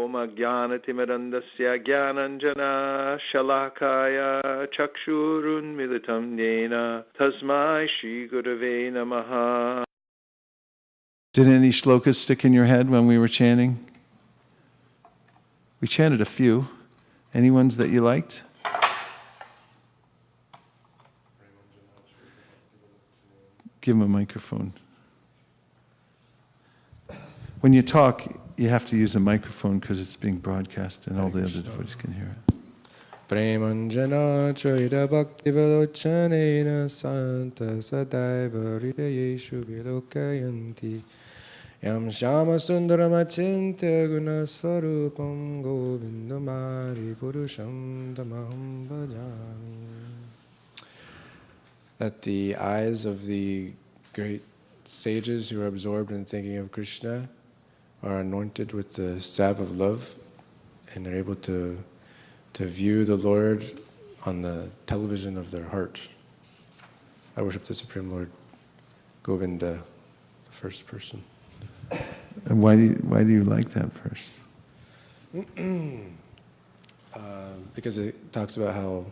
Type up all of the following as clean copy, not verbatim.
Oma Jnanatimirandasya Jnananjana Shalakaya Chakshurun Militam Nena Tasmai Shri Gurave Namaha. Did any shlokas stick in your head when we were chanting? We chanted a few. Any ones that you liked? Give him a microphone. When you talk, you have to use a microphone because it's being broadcast and all the other devotees can hear it. Premanjana Choida Bhakti Velochanena Santa Sadaiva Hridayeshu Vilokayanti Yam Shama Sundaramachintya Gunasvarupam Govindamari Purusham Tamaham Bhajami. That the eyes of the great sages who are absorbed in thinking of Krishna are anointed with the salve of love, and they're able to view the Lord on the television of their heart. I worship the Supreme Lord, Govinda, the first person. And why do you like that verse? Because it talks about how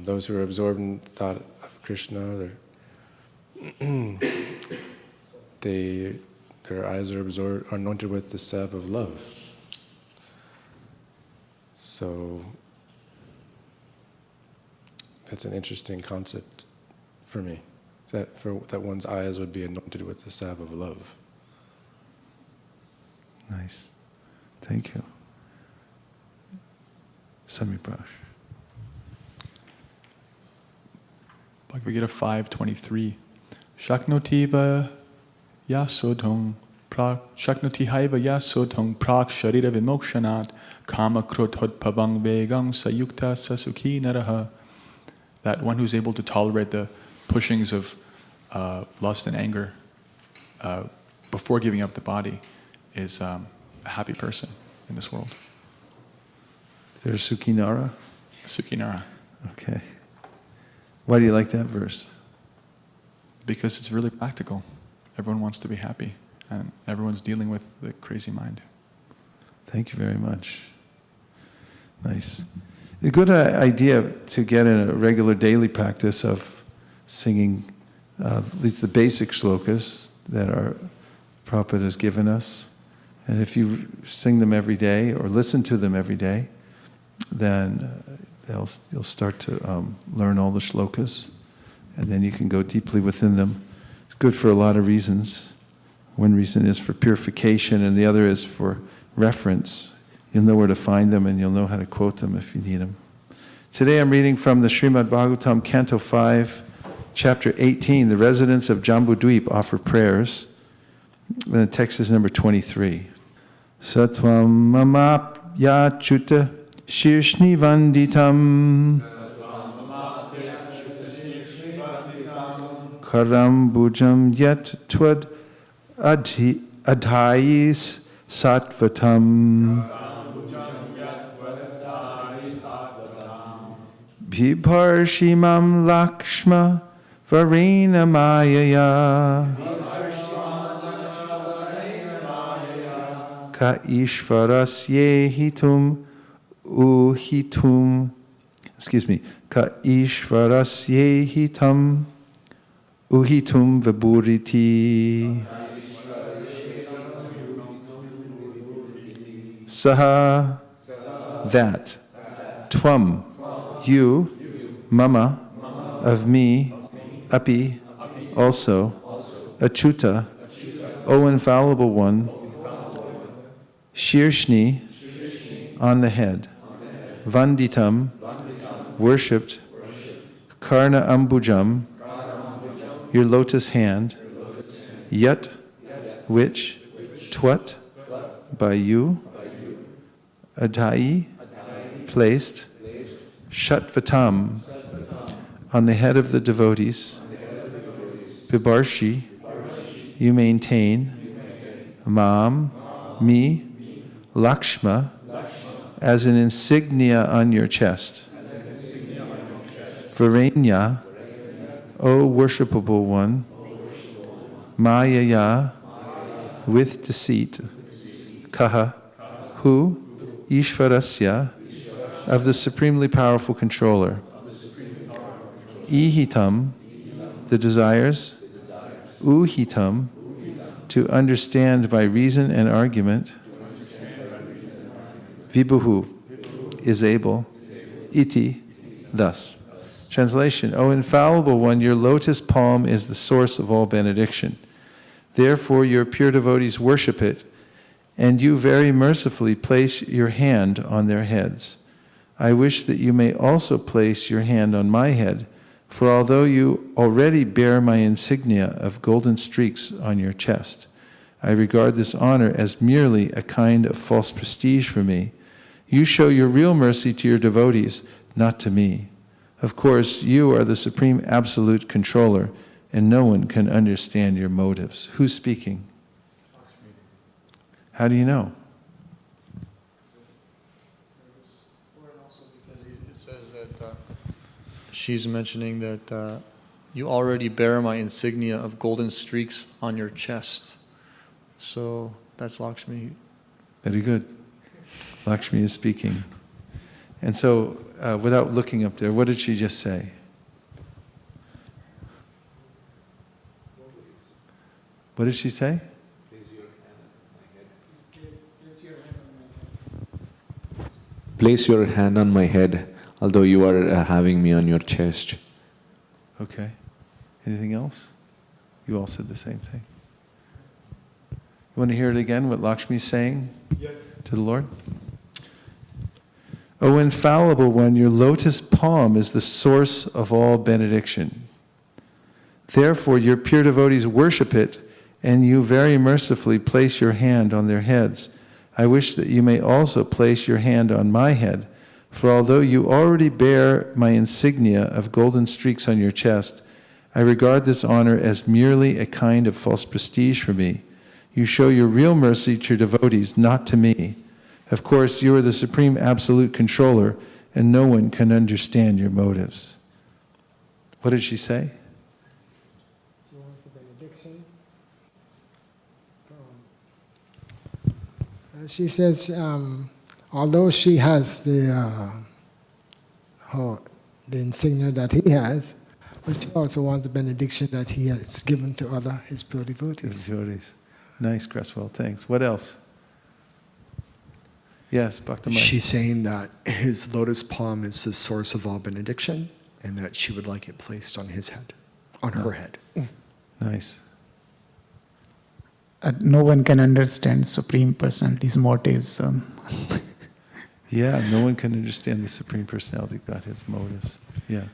those who are absorbed in the thought of Krishna, their eyes are anointed with the salve of love. So that's an interesting concept for me. That one's eyes would be anointed with the salve of love. Nice. Thank you. Samiprash. Bhagavad Gita 5:23. Shaknotiva yasodhong Shaknoti haiva yasodhong prak sharira vimokshanat kama krothod pavang vegang sayukta sasukhi naraha. That one who's able to tolerate the pushings of lust and anger before giving up the body is a happy person in this world. There's Sukhinara? Sukhinara. Okay. Why do you like that verse? Because it's really practical. Everyone wants to be happy, and everyone's dealing with the crazy mind. Thank you very much. Nice. A good idea to get in a regular daily practice of singing at least the basic shlokas that our Prabhupada has given us. And if you sing them every day or listen to them every day, then you'll start to learn all the shlokas, and then you can go deeply within them. It's good for a lot of reasons. One reason is for purification, and the other is for reference. You'll know where to find them, and you'll know how to quote them if you need them. Today I'm reading from the Srimad Bhagavatam, Canto 5, Chapter 18. The residents of Jambudweep offer prayers. And the text is number 23. Satvam mamapyachuta shirshni vanditam karam bhujam yat twad adhayis sattvatam bhibarshimam lakshma varena mayaya ka ishvarasye hitum ka ishvarasye hitam uhitum vibhuriti saha that tvam you mama of me api also achuta O infallible one Shirshni, on the head. Vanditam, worshipped. Karna ambujam, your lotus hand. Yat, which. Twat, by you. Adhai, placed. Shatvatam, on the head of the devotees. Bibarshi, you maintain. Mam, me. Lakshma, as an insignia on your chest. Varenya, O worshipable one. Mayaya, with deceit. Kaha, who, Ishvarasya, of the supremely powerful controller. Ihitam, the desires. Uhitam, to understand by reason and argument. Vibhuhu, is able. Iti, thus. Translation, O infallible one, your lotus palm is the source of all benediction. Therefore your pure devotees worship it, and you very mercifully place your hand on their heads. I wish that you may also place your hand on my head, for although you already bear my insignia of golden streaks on your chest, I regard this honor as merely a kind of false prestige for me. You show your real mercy to your devotees, not to me. Of course, you are the supreme absolute controller, and no one can understand your motives. Who's speaking? How do you know? Also because it says that she's mentioning that you already bear my insignia of golden streaks on your chest. So that's Lakshmi. Very good. Lakshmi is speaking. And so, without looking up there, what did she just say? What did she say? Place your hand on my head, although you are having me on your chest. Okay. Anything else? You all said the same thing. You want to hear it again, what Lakshmi is saying to the Lord? O infallible one, your lotus palm is the source of all benediction. Therefore, your pure devotees worship it, and you very mercifully place your hand on their heads. I wish that you may also place your hand on my head, for although you already bear my insignia of golden streaks on your chest, I regard this honor as merely a kind of false prestige for me. You show your real mercy to your devotees, not to me. Of course, you are the supreme absolute controller, and no one can understand your motives. What did she say? She wants the benediction. She says, although she has the insignia that he has, but she also wants the benediction that he has given to his pure devotees. Nice, Cresswell, thanks. What else? Yes, Bhaktamai. She's saying that his lotus palm is the source of all benediction, and that she would like it placed on his head, on her head. Nice. No one can understand Supreme Personality's motives. Yeah, no one can understand the Supreme Personality of God's motives. Yeah.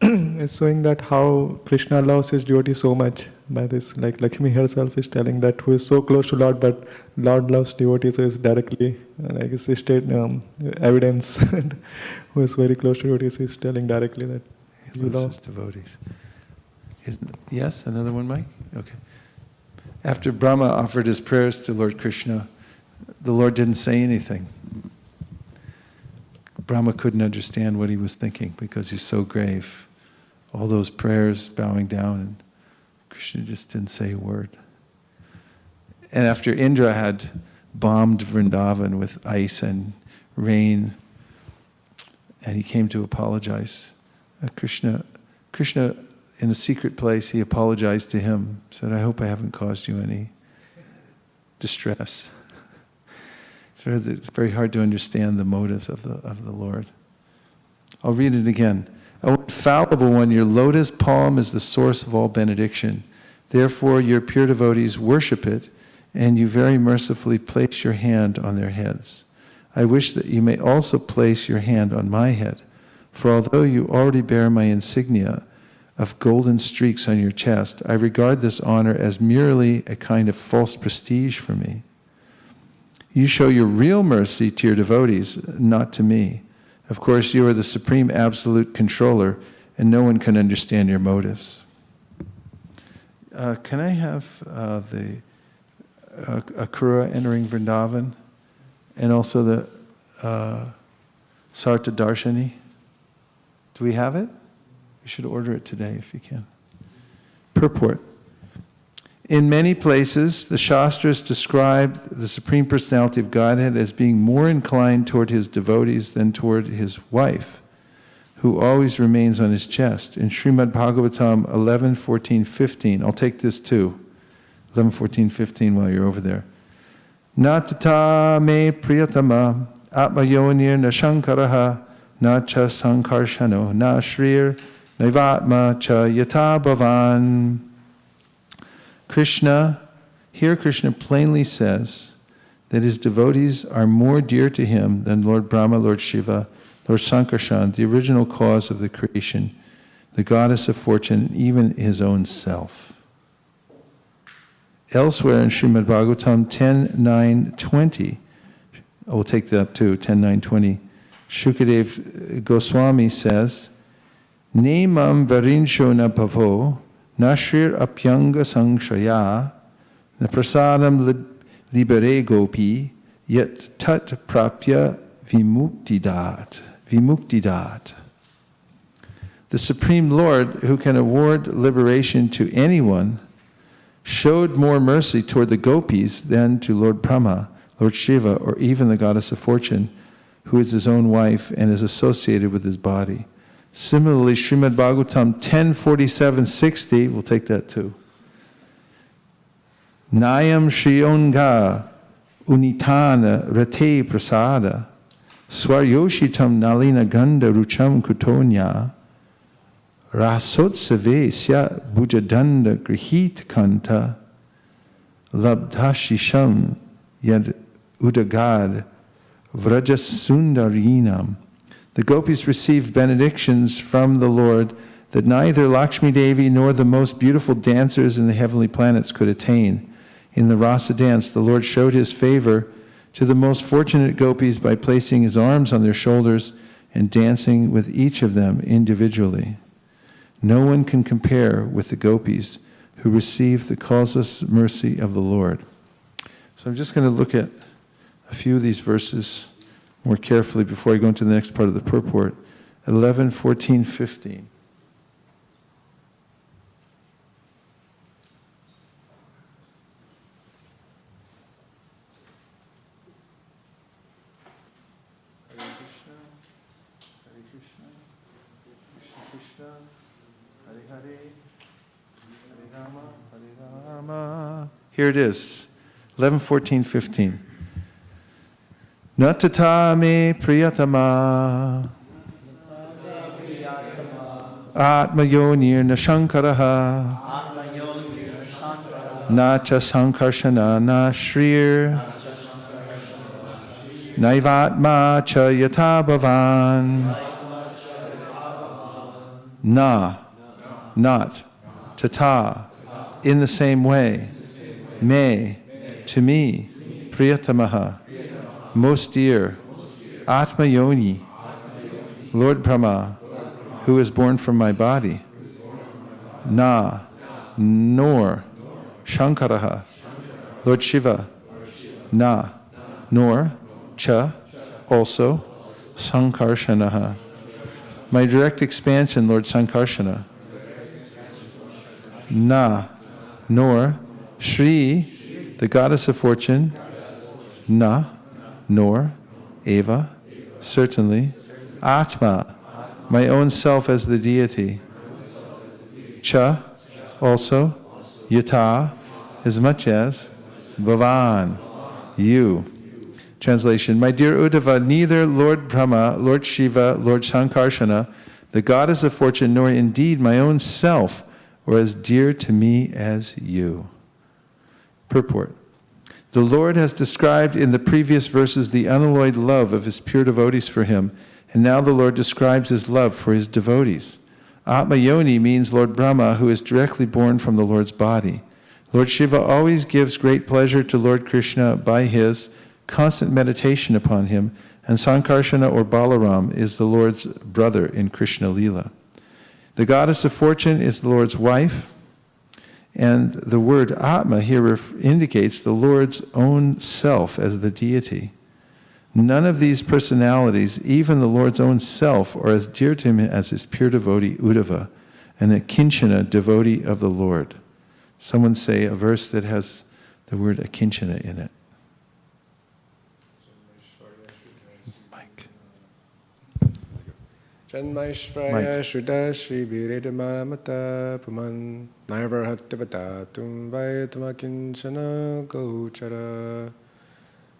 It's showing that how Krishna loves his devotee so much by this. Like Lakshmi herself is telling that who is so close to Lord, but Lord loves devotees, so is directly, like it's state evidence. Who is very close to devotees is telling directly that He loves his devotees. Yes, another one, Mike? Okay. After Brahma offered his prayers to Lord Krishna, the Lord didn't say anything. Brahma couldn't understand what he was thinking because he's so grave. All those prayers bowing down, and Krishna just didn't say a word. And after Indra had bombed Vrindavan with ice and rain, and he came to apologize, Krishna, in a secret place, he apologized to him, said, I hope I haven't caused you any distress. It's very hard to understand the motives of the Lord. I'll read it again. O infallible one, your lotus palm is the source of all benediction. Therefore, your pure devotees worship it, and you very mercifully place your hand on their heads. I wish that you may also place your hand on my head, for although you already bear my insignia of golden streaks on your chest, I regard this honor as merely a kind of false prestige for me. You show your real mercy to your devotees, not to me. Of course, you are the supreme absolute controller, and no one can understand your motives. Can I have the Akrura entering Vrindavan, and also the Sarta Darshani? Do we have it? You should order it today if you can. Purport. In many places, the Shastras describe the Supreme Personality of Godhead as being more inclined toward his devotees than toward his wife, who always remains on his chest. In Srimad Bhagavatam 11, 14, 15, I'll take this too, 11, 14, 15 while you're over there. Na tata me priyatama atmayonir na shankaraha na cha sankarshano na shrir naivatma cha yata bhavan. Here Krishna plainly says that his devotees are more dear to him than Lord Brahma, Lord Shiva, Lord Sankarshan, the original cause of the creation, the goddess of fortune, and even his own self. Elsewhere in Srimad Bhagavatam 10.9.20, I will take that too, 10.9.20, Shukadev Goswami says, Nemam varinsho na pavo, nashrir apyanga sangshaya, na prasadam libere gopi, yet tat prapya vimuktidat. The Supreme Lord, who can award liberation to anyone, showed more mercy toward the gopis than to Lord Brahma, Lord Shiva, or even the goddess of fortune, who is his own wife and is associated with his body. Similarly, Srimad Bhagavatam 10.47.60, we'll take that too. Nayam Shriyonga Unitana Rate Prasada Swaryoshitam Nalina Ganda Rucham Kutonya Rasotsavesya Bujadanda Grihit Kanta Labdhashisham Yad Udagad Vrajasundarinam. The gopis received benedictions from the Lord that neither Lakshmi Devi nor the most beautiful dancers in the heavenly planets could attain. In the rasa dance, the Lord showed his favor to the most fortunate gopis by placing his arms on their shoulders and dancing with each of them individually. No one can compare with the gopis who received the causeless mercy of the Lord. So I'm just going to look at a few of these verses more carefully before I go into the next part of the purport. 11, 14, 15. Hare Krishna, Hare Krishna, Krishna Krishna, Hare Hare, Hare Rama, Hare Rama. Here it is, 11, 14, 15. Natata me priyatama Atmayonir na shankaraha Na cha sankarshana na shrir Naivatma cha yata bhavan. Na, not, tata, in the same way, me, to me, priyatamaha, most dear, Atmayoni, Lord Brahma, who is born from my body, na, nor, Shankaraha, Lord Shiva, na, nor, cha, also, Sankarshanaha, my direct expansion, Lord Sankarshana, na, nor, Shri, the goddess of fortune, na, nor, eva, certainly, atma, my own self as the deity, cha, also, yata, as much as, bhavan, you. Translation, my dear Uddhava, neither Lord Brahma, Lord Shiva, Lord Sankarshana, the goddess of fortune, nor indeed my own self were as dear to me as you. Purport. The Lord has described in the previous verses the unalloyed love of his pure devotees for him, and now the Lord describes his love for his devotees. Atmayoni means Lord Brahma, who is directly born from the Lord's body. Lord Shiva always gives great pleasure to Lord Krishna by his constant meditation upon him, and Sankarshana or Balaram is the Lord's brother in Krishna Lila. The goddess of fortune is the Lord's wife, and the word Atma here indicates the Lord's own self as the deity. None of these personalities, even the Lord's own self, are as dear to him as his pure devotee Uddhava, and a Kinchana devotee of the Lord. Someone say a verse that has the word akinchana in it. Mike. Janmaishvraya Shuddha Shri Viredamaramata Puman Naivarhattivata Tumvayatamakinchana Gochara.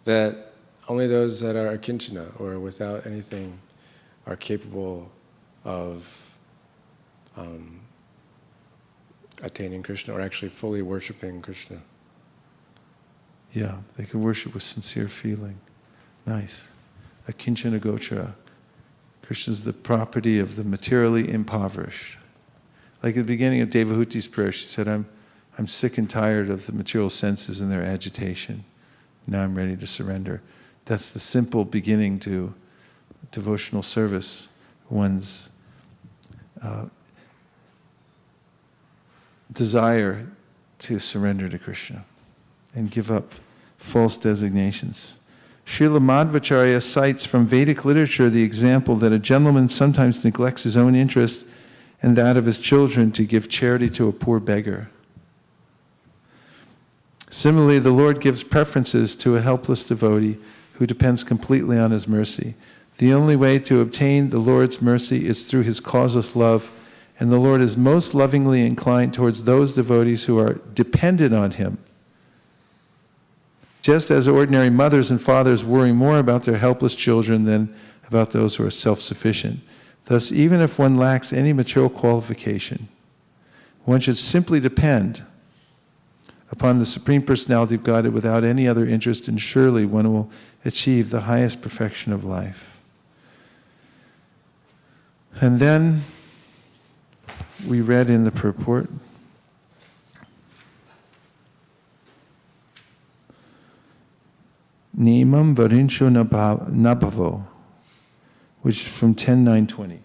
That only those that are akinchana, or without anything, are capable of attaining Krishna, or actually fully worshiping Krishna. Yeah, they can worship with sincere feeling. Nice. Akinchana gochara. Krishna is the property of the materially impoverished. Like at the beginning of Devahuti's prayer, she said, I'm sick and tired of the material senses and their agitation. Now I'm ready to surrender. That's the simple beginning to devotional service. One's desire to surrender to Krishna and give up false designations. Srila Madhvacharya cites from Vedic literature the example that a gentleman sometimes neglects his own interest and that of his children to give charity to a poor beggar. Similarly, the Lord gives preferences to a helpless devotee who depends completely on his mercy. The only way to obtain the Lord's mercy is through his causeless love, and the Lord is most lovingly inclined towards those devotees who are dependent on him. Just as ordinary mothers and fathers worry more about their helpless children than about those who are self-sufficient. Thus, even if one lacks any material qualification, one should simply depend upon the Supreme Personality of Godhead without any other interest, and surely one will achieve the highest perfection of life. And then we read in the purport, Nimam Varinsho Nabhavo, which is from 10.9.20.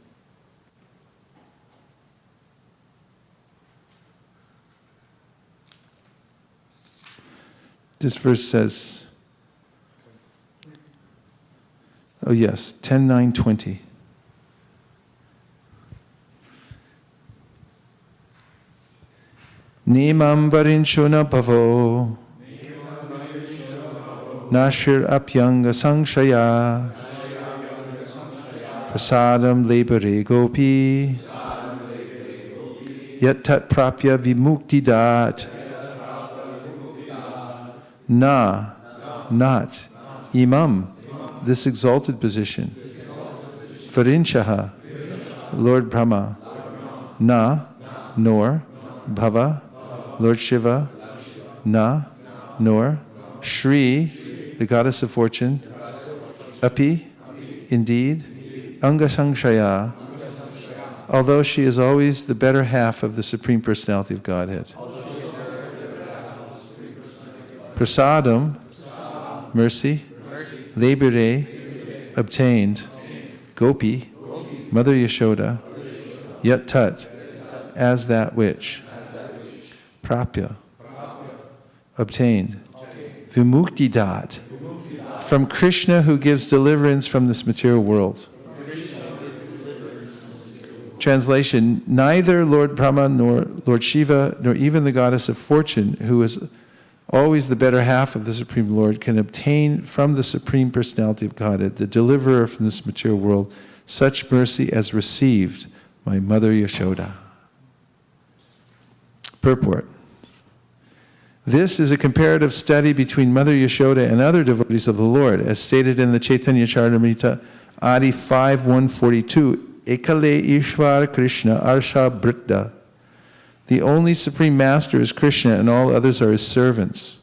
This verse says, oh yes, 10.9.20. Nimam Varinsho Nabhavo Nashir Apyanga Sangshaya Prasadam Lebare Gopi Yat Tat Prapya Vimukti Dat Na, not Imam, this exalted position. Varinshaha, Lord Brahma. Na, nor. Bhava, Lord Shiva. Na, nor. Shri, the goddess of fortune. Api, indeed. Anga Sangshaya, although she is always the better half of the Supreme Personality of Godhead. Prasadam, mercy. Lebire, obtained. Gopi, Mother Yashoda. Yat Tat, as that which. Prapya, obtained. Vimukti Dat, from Krishna who gives deliverance from this material world. Translation, neither Lord Brahma nor Lord Shiva nor even the goddess of fortune, who is always the better half of the Supreme Lord, can obtain from the Supreme Personality of Godhead, the deliverer from this material world, such mercy as received by Mother Yashoda. Purport. This is a comparative study between Mother Yashoda and other devotees of the Lord, as stated in the Chaitanya Charitamrita, Adi 5.142, Ekale Ishvar Krishna Arsha Britta. The only Supreme Master is Krishna, and all others are his servants.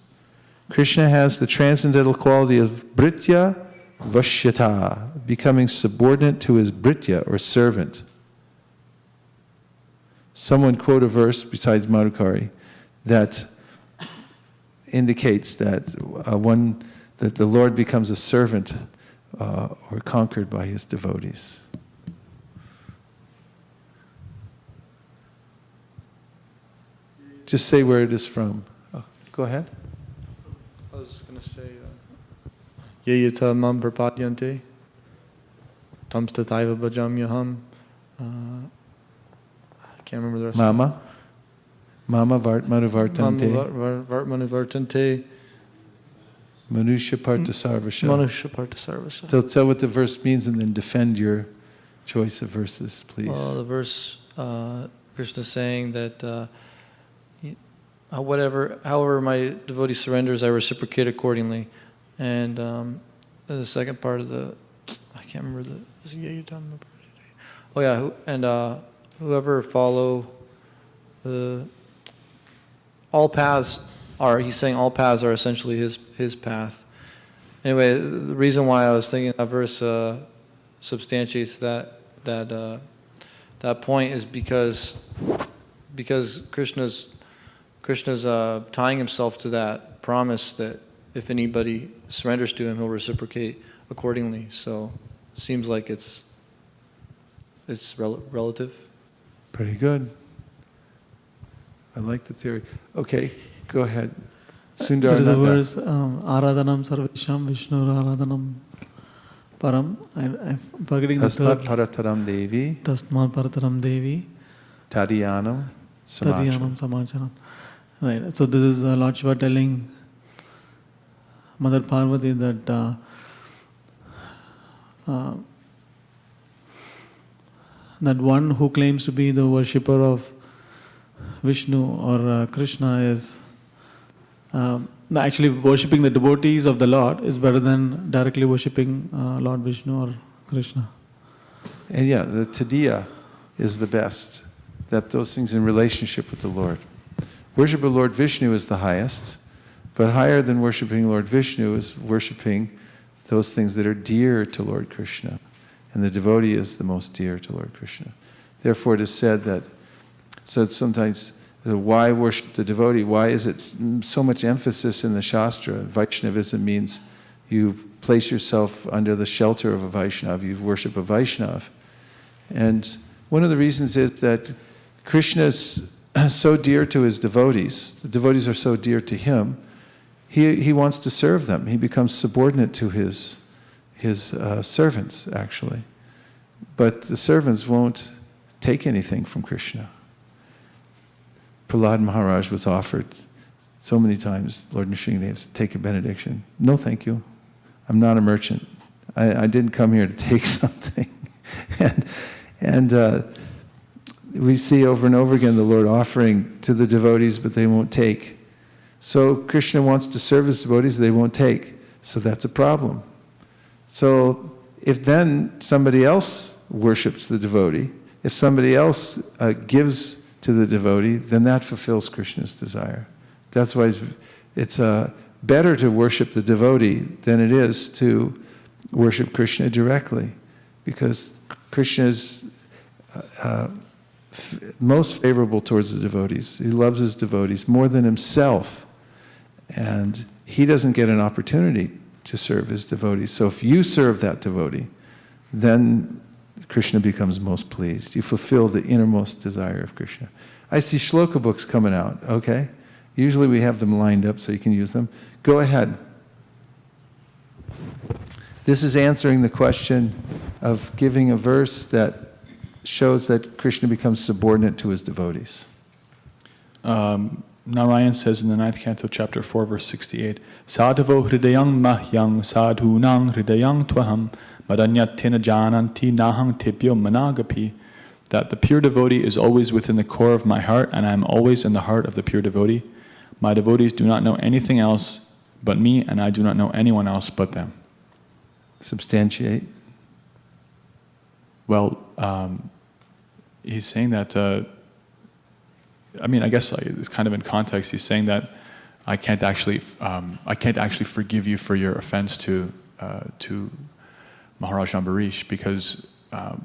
Krishna has the transcendental quality of Britya Vashyata, becoming subordinate to his Britya, or servant. Someone quote a verse besides Madhukari that indicates that that the Lord becomes a servant or conquered by his devotees. Just say where it is from. Oh, go ahead. I was going to say, Yeyata mam prapadyante, tam stataiva bhajamyaham. I can't remember the rest. Mama. Mama Vartmanuvartante, Vartmanuvartante, Manusha Partasarvasha. Manusha Partasarvasa. So tell what the verse means and then defend your choice of verses, please. Well, the verse, Krishna is saying that however my devotee surrenders, I reciprocate accordingly. And the second part of the, I can't remember the, oh yeah, and whoever follow all paths are, he's saying all paths are essentially his path. Anyway, the reason why I was thinking that verse substantiates that point is because Krishna's tying himself to that promise that if anybody surrenders to him, he'll reciprocate accordingly. So it seems like it's relative. Pretty good. I like the theory. Okay, go ahead. Sundar. There is a verse, Aradhanam Sarvesham Vishnu Aradhanam Param. I'm forgetting the Tasmat third. Parataram Devi, Tasmat Parataram Devi. Tadiyanam Samacharam. Tadiyanam Samacharam. Right. So this is Lord Shiva telling Mother Parvati that that one who claims to be the worshipper of Vishnu or Krishna is actually worshipping the devotees of the Lord is better than directly worshipping Lord Vishnu or Krishna. And yeah, the Tadiya is the best. That those things in relationship with the Lord. Worship of Lord Vishnu is the highest, but higher than worshiping Lord Vishnu is worshiping those things that are dear to Lord Krishna. And the devotee is the most dear to Lord Krishna. Therefore it is said that, so sometimes, why worship the devotee? Why is it so much emphasis in the Shastra? Vaishnavism means you place yourself under the shelter of a Vaishnav, you worship a Vaishnav. And one of the reasons is that Krishna is so dear to his devotees, the devotees are so dear to him, he wants to serve them. He becomes subordinate to his servants, actually. But the servants won't take anything from Krishna. Prahlad Maharaj was offered so many times, Lord Nrsimhadev, take a benediction. No, thank you. I'm not a merchant. I didn't come here to take something. and we see over and over again the Lord offering to the devotees, but they won't take. So Krishna wants to serve his devotees, they won't take. So that's a problem. So if then somebody else worships the devotee, if somebody else gives to the devotee, then that fulfills Krishna's desire. That's why it's better to worship the devotee than it is to worship Krishna directly, because Krishna is most favorable towards the devotees. He loves his devotees more than himself, and he doesn't get an opportunity to serve his devotees. So if you serve that devotee, then Krishna becomes most pleased. You fulfill the innermost desire of Krishna. I see shloka books coming out, okay? Usually we have them lined up so you can use them. Go ahead. This is answering the question of giving a verse that shows that Krishna becomes subordinate to his devotees. Narayan says in the 9th canto, chapter 4, verse 68, Sadhavo hridayang mahyang sadhunang hridayang tvaham madanyatina jananti nahang tibyo managapi, that the pure devotee is always within the core of my heart, and I am always in the heart of the pure devotee. My devotees do not know anything else but me, and I do not know anyone else but them. Substantiate. Well, he's saying that, I mean, I guess it's kind of in context. He's saying that I can't actually forgive you for your offense to Maharaj Ambarish, because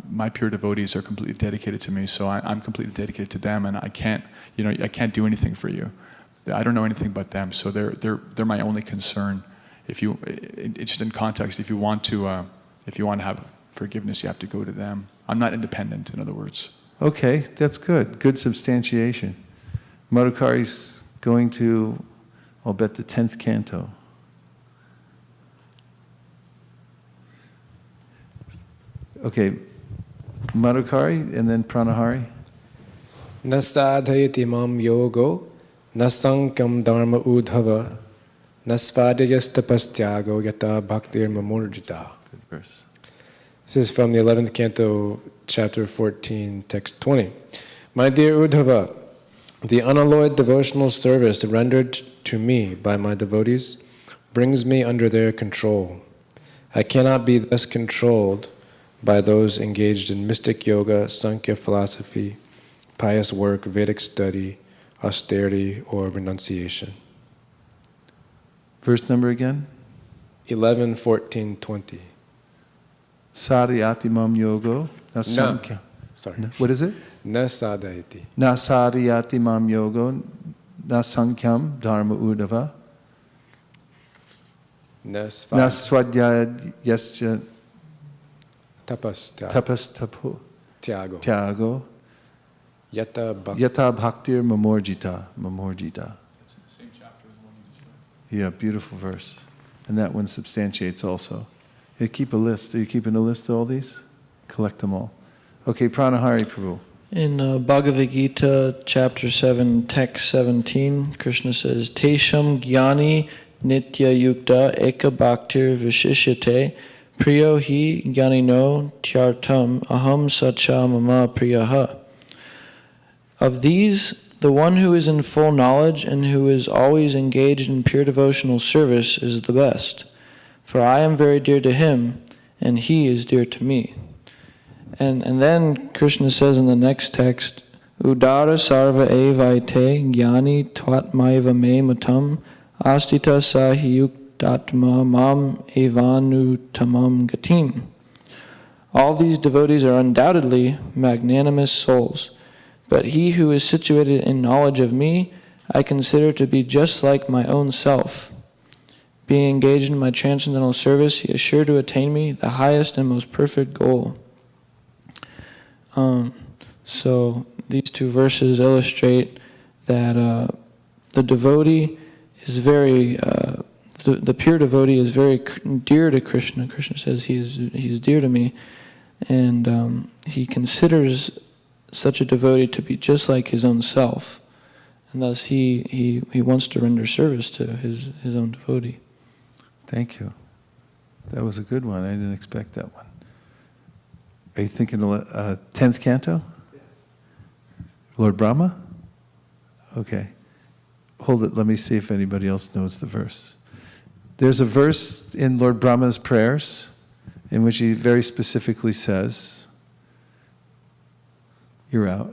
my pure devotees are completely dedicated to me, so I'm completely dedicated to them, and I can't do anything for you. I don't know anything but them, so they're my only concern. It's just in context. If you want to have forgiveness, you have to go to them. I'm not independent, in other words. Okay, that's good. Good substantiation. Madhukari's going to, I'll bet, the 10th canto. Okay, Madhukari and then Pranahari. Na sadhayati mam yogo, na sankyam dharma udhava, na svadhyastapastyago yata bhaktir mamurjita. Good verse. This is from the 11th canto, chapter 14, text 20. My dear Uddhava, the unalloyed devotional service rendered to me by my devotees brings me under their control. I cannot be thus controlled by those engaged in mystic yoga, Sankhya philosophy, pious work, Vedic study, austerity, or renunciation. Verse number again? 11, 14, 20. Sariyati mam yogo. Na sankhya. Sorry. What is it? Na sadhayati. Na sariyati mam yogo. Na sankyam dharma udava. Na Na swadhyaya yasya tapas tapo tyago. tyago. Yata Yata bhaktir mamorjita. Mamorjita. Yeah, beautiful verse. And that one substantiates also. Hey, keep a list. Are you keeping a list of all these? Collect them all. Okay, Pranahari Prabhu. In Bhagavad Gita, chapter 7, text 17, Krishna says, Tesham jnani nitya yukta eka bhaktir vishishyate priyo hi jnanino tyartam aham sacha mama priyaha. Of these, the one who is in full knowledge and who is always engaged in pure devotional service is the best. For I am very dear to him, and he is dear to me. And then Krishna says in the next text, Udara sarva evaite jnani twatmaiva me matam astita sahiyuktatma mam evanutamam gatim. All these devotees are undoubtedly magnanimous souls, but he who is situated in knowledge of me, I consider to be just like my own self. Being engaged in my transcendental service, he is sure to attain me, the highest and most perfect goal. So these two verses illustrate that the devotee is very, the pure devotee is very dear to Krishna. Krishna says he is dear to me, and he considers such a devotee to be just like his own self, and thus he wants to render service to his own devotee. Thank you. That was a good one. I didn't expect that one. Are you thinking 10th canto? Lord Brahma? Okay. Hold it. Let me see if anybody else knows the verse. There's a verse in Lord Brahma's prayers in which he very specifically says, you're out.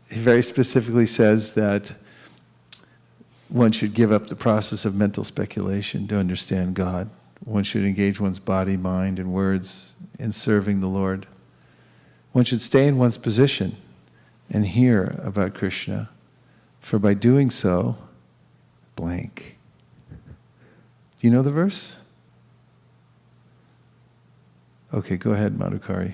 He very specifically says that one should give up the process of mental speculation to understand God. One should engage one's body, mind, and words in serving the Lord. One should stay in one's position and hear about Krishna, for by doing so, blank. Do you know the verse? Okay, go ahead, Madhukari.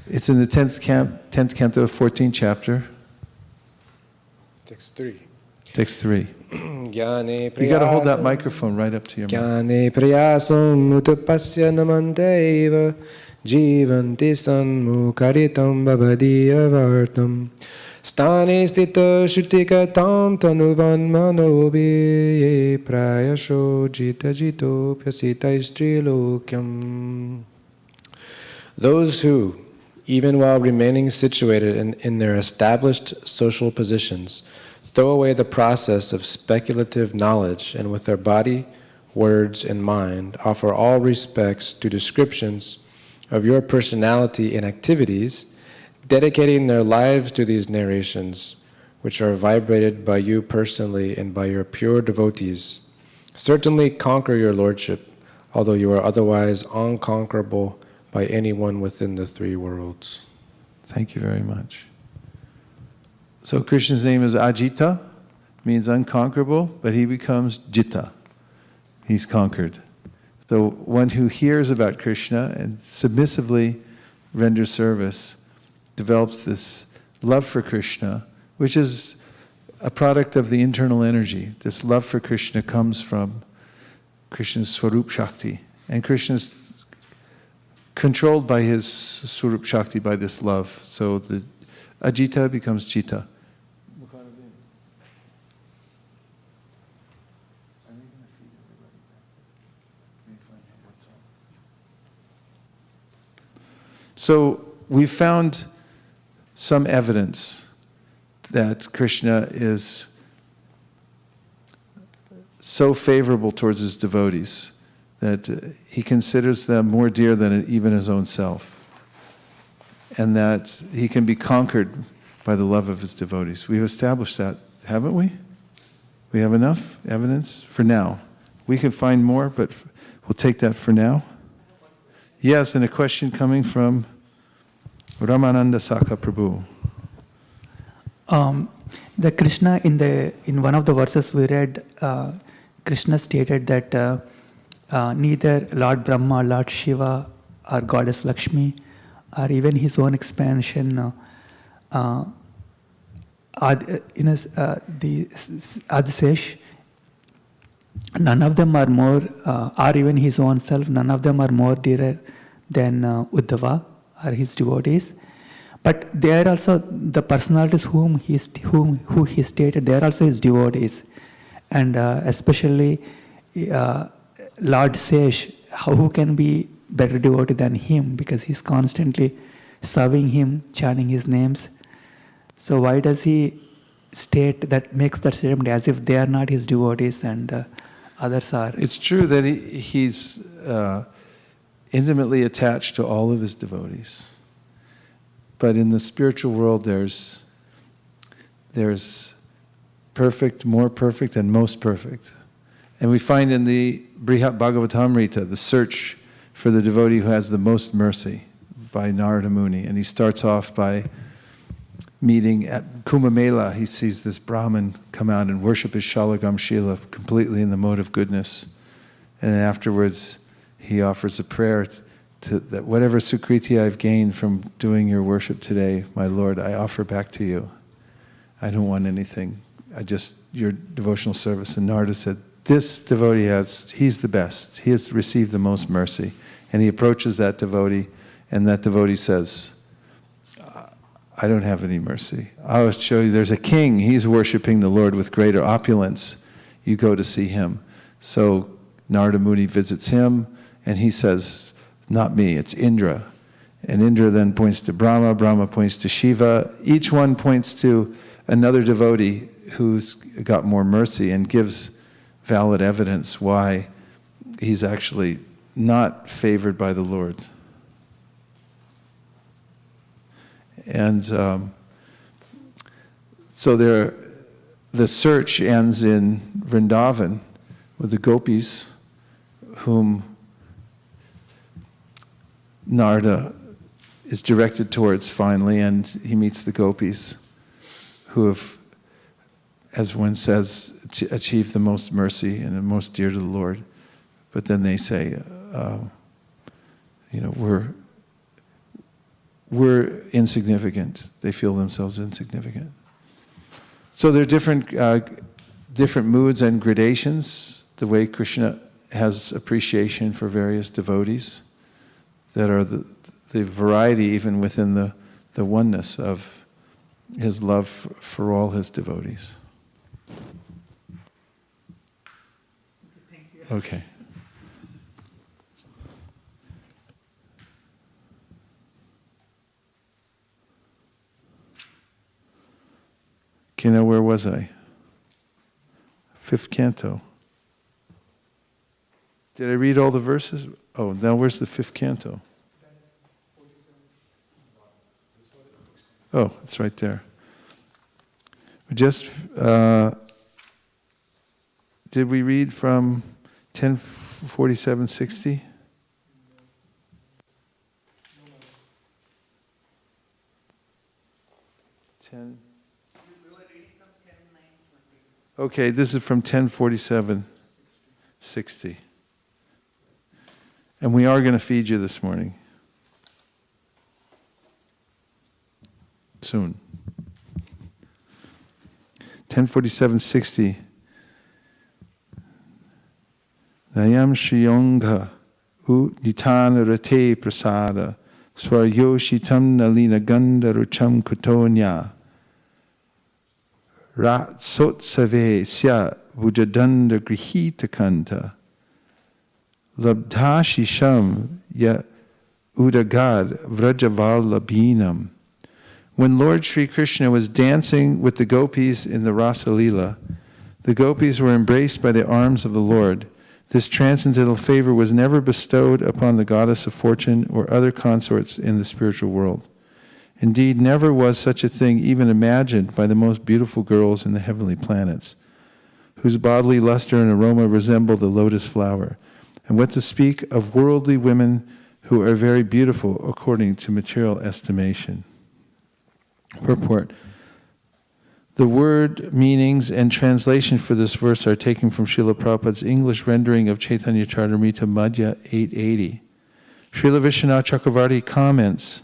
It's in the 10th canto, 14th chapter. Text 3. Text 3. Jnane You got to hold that microphone right up to your mouth. Jnane priyasam utapasya namanteva jivanti sanmukaritam bhavadiyavartam stane stita shrutikatam tanuvan manobi prayasho jita jito pyasita istrilokyam. Those who, even while remaining situated in their established social positions, throw away the process of speculative knowledge and with their body, words, and mind offer all respects to descriptions of your personality and activities, dedicating their lives to these narrations, which are vibrated by you personally and by your pure devotees, certainly conquer your lordship, although you are otherwise unconquerable by anyone within the three worlds. Thank you very much. So Krishna's name is Ajita, means unconquerable, but he becomes Jita. He's conquered. The one who hears about Krishna and submissively renders service develops this love for Krishna, which is a product of the internal energy. This love for Krishna comes from Krishna's Swarup Shakti. And Krishna's controlled by his Swarup Shakti, by this love. So the Ajita becomes Jita. So we found some evidence that Krishna is so favorable towards his devotees that he considers them more dear than even his own self, and that he can be conquered by the love of his devotees. We've established that, haven't we? We have enough evidence for now. We can find more, but we'll take that for now. Yes, and a question coming from Ramananda Saka Prabhu. The Krishna in one of the verses we read, Krishna stated that neither Lord Brahma, Lord Shiva, or Goddess Lakshmi, or even his own expansion, the Adisesh, none of them are more, or even his own self, none of them are more dearer than Uddhava or his devotees. But they are also the personalities who he stated, they are also his devotees. And especially Lord Sesh, who can be better devotee than him, because he's constantly serving him, chanting his names. So why does he state that, makes that statement as if they are not his devotees and others are? It's true that he's intimately attached to all of his devotees. But in the spiritual world, there's perfect, more perfect, and most perfect. And we find in the Brihat Bhagavatamrita the search for the devotee who has the most mercy by Narada Muni. And he starts off by meeting at Kumbh Mela. He sees this Brahmin come out and worship his Shalagam Shila completely in the mode of goodness. And then afterwards, he offers a prayer that whatever sukriti I've gained from doing your worship today, my Lord, I offer back to you. I don't want anything. Your devotional service. And Narada said, this devotee he's the best. He has received the most mercy. And he approaches that devotee, and that devotee says, I don't have any mercy. I'll show you, there's a king. He's worshiping the Lord with greater opulence. You go to see him. So Narada Muni visits him, and he says, not me, it's Indra. And Indra then points to Brahma, Brahma points to Shiva. Each one points to another devotee who's got more mercy and gives valid evidence why he's actually not favored by the Lord. And so the search ends in Vrindavan with the gopis whom Narada is directed towards finally, and he meets the gopis who have, as one says, achieved the most mercy and the most dear to the Lord. But then they say, we're insignificant. They feel themselves insignificant. So there are different moods and gradations, the way Krishna has appreciation for various devotees, that are the variety even within the oneness of his love for all his devotees. Thank you. Okay. Okay, now where was I? 5th canto. Did I read all the verses? Oh, now where's the 5th canto? Oh, it's right there. Just, did we read from 10:47:60? Okay, this is from 10:47:60. And we are going to feed you this morning. Soon. 10:47:60. Nayam Shiyongha nitana rate prasada swarayoshitam nalina ganda rucham kutonya rat sotsave sya vujadanda grihita kanta labdhashisham ya udagad vrajavallabhinam. When Lord Sri Krishna was dancing with the gopis in the Rasa Leela, the gopis were embraced by the arms of the Lord. This transcendental favor was never bestowed upon the goddess of fortune or other consorts in the spiritual world. Indeed, never was such a thing even imagined by the most beautiful girls in the heavenly planets, whose bodily luster and aroma resemble the lotus flower. And what to speak of worldly women who are very beautiful according to material estimation. Purport. The word meanings and translation for this verse are taken from Srila Prabhupada's English rendering of Chaitanya Charitamrita Madhya 880. Srila Vishwanath Chakravarti comments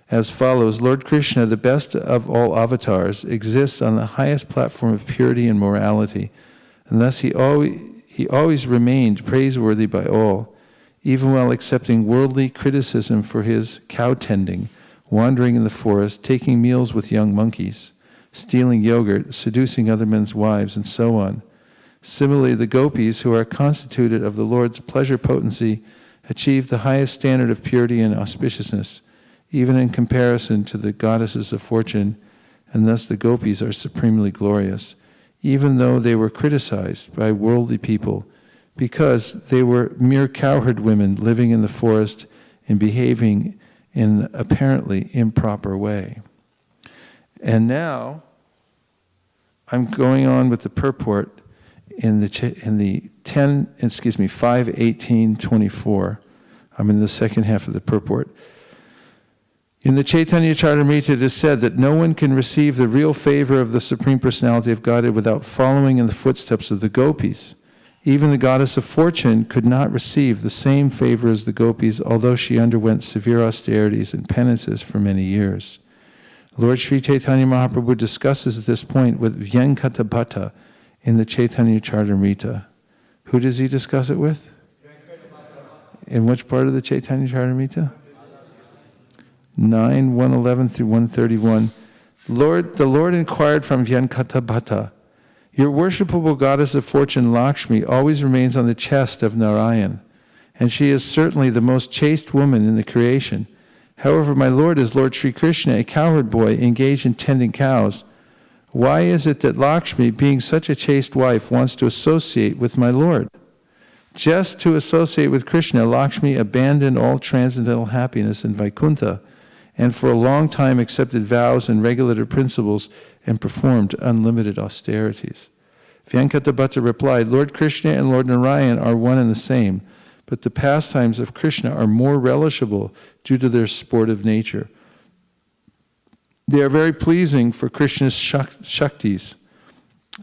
as follows: Lord Krishna, the best of all avatars, exists on the highest platform of purity and morality, and thus he always remained praiseworthy by all, even while accepting worldly criticism for his cow tending, wandering in the forest, taking meals with young monkeys, stealing yogurt, seducing other men's wives, and so on. Similarly, the gopis, who are constituted of the Lord's pleasure potency, achieve the highest standard of purity and auspiciousness, even in comparison to the goddesses of fortune, and thus the gopis are supremely glorious, even though they were criticized by worldly people, because they were mere cowherd women living in the forest and behaving in an apparently improper way. And now, I'm going on with the purport in the 5:18:24. I'm in the second half of the purport. In the Chaitanya Charitamrita, it is said that no one can receive the real favor of the Supreme Personality of Godhead without following in the footsteps of the gopis. Even the goddess of fortune could not receive the same favor as the gopis, although she underwent severe austerities and penances for many years. Lord Sri Chaitanya Mahaprabhu discusses this point with Vyankatabhata in the Chaitanya Charitamrita. Who does he discuss it with? In which part of the Chaitanya Charitamrita? 9, 111 through 131. The Lord inquired from Vyankatabhata, your worshipable goddess of fortune Lakshmi always remains on the chest of Narayan, and she is certainly the most chaste woman in the creation. However, my Lord is Lord Sri Krishna, a cowherd boy engaged in tending cows. Why is it that Lakshmi, being such a chaste wife, wants to associate with my Lord? Just to associate with Krishna, Lakshmi abandoned all transcendental happiness in Vaikuntha, and for a long time accepted vows and regulated principles and performed unlimited austerities. Vyankatabhata replied, Lord Krishna and Lord Narayan are one and the same, but the pastimes of Krishna are more relishable due to their sportive nature. They are very pleasing for Krishna's shaktis.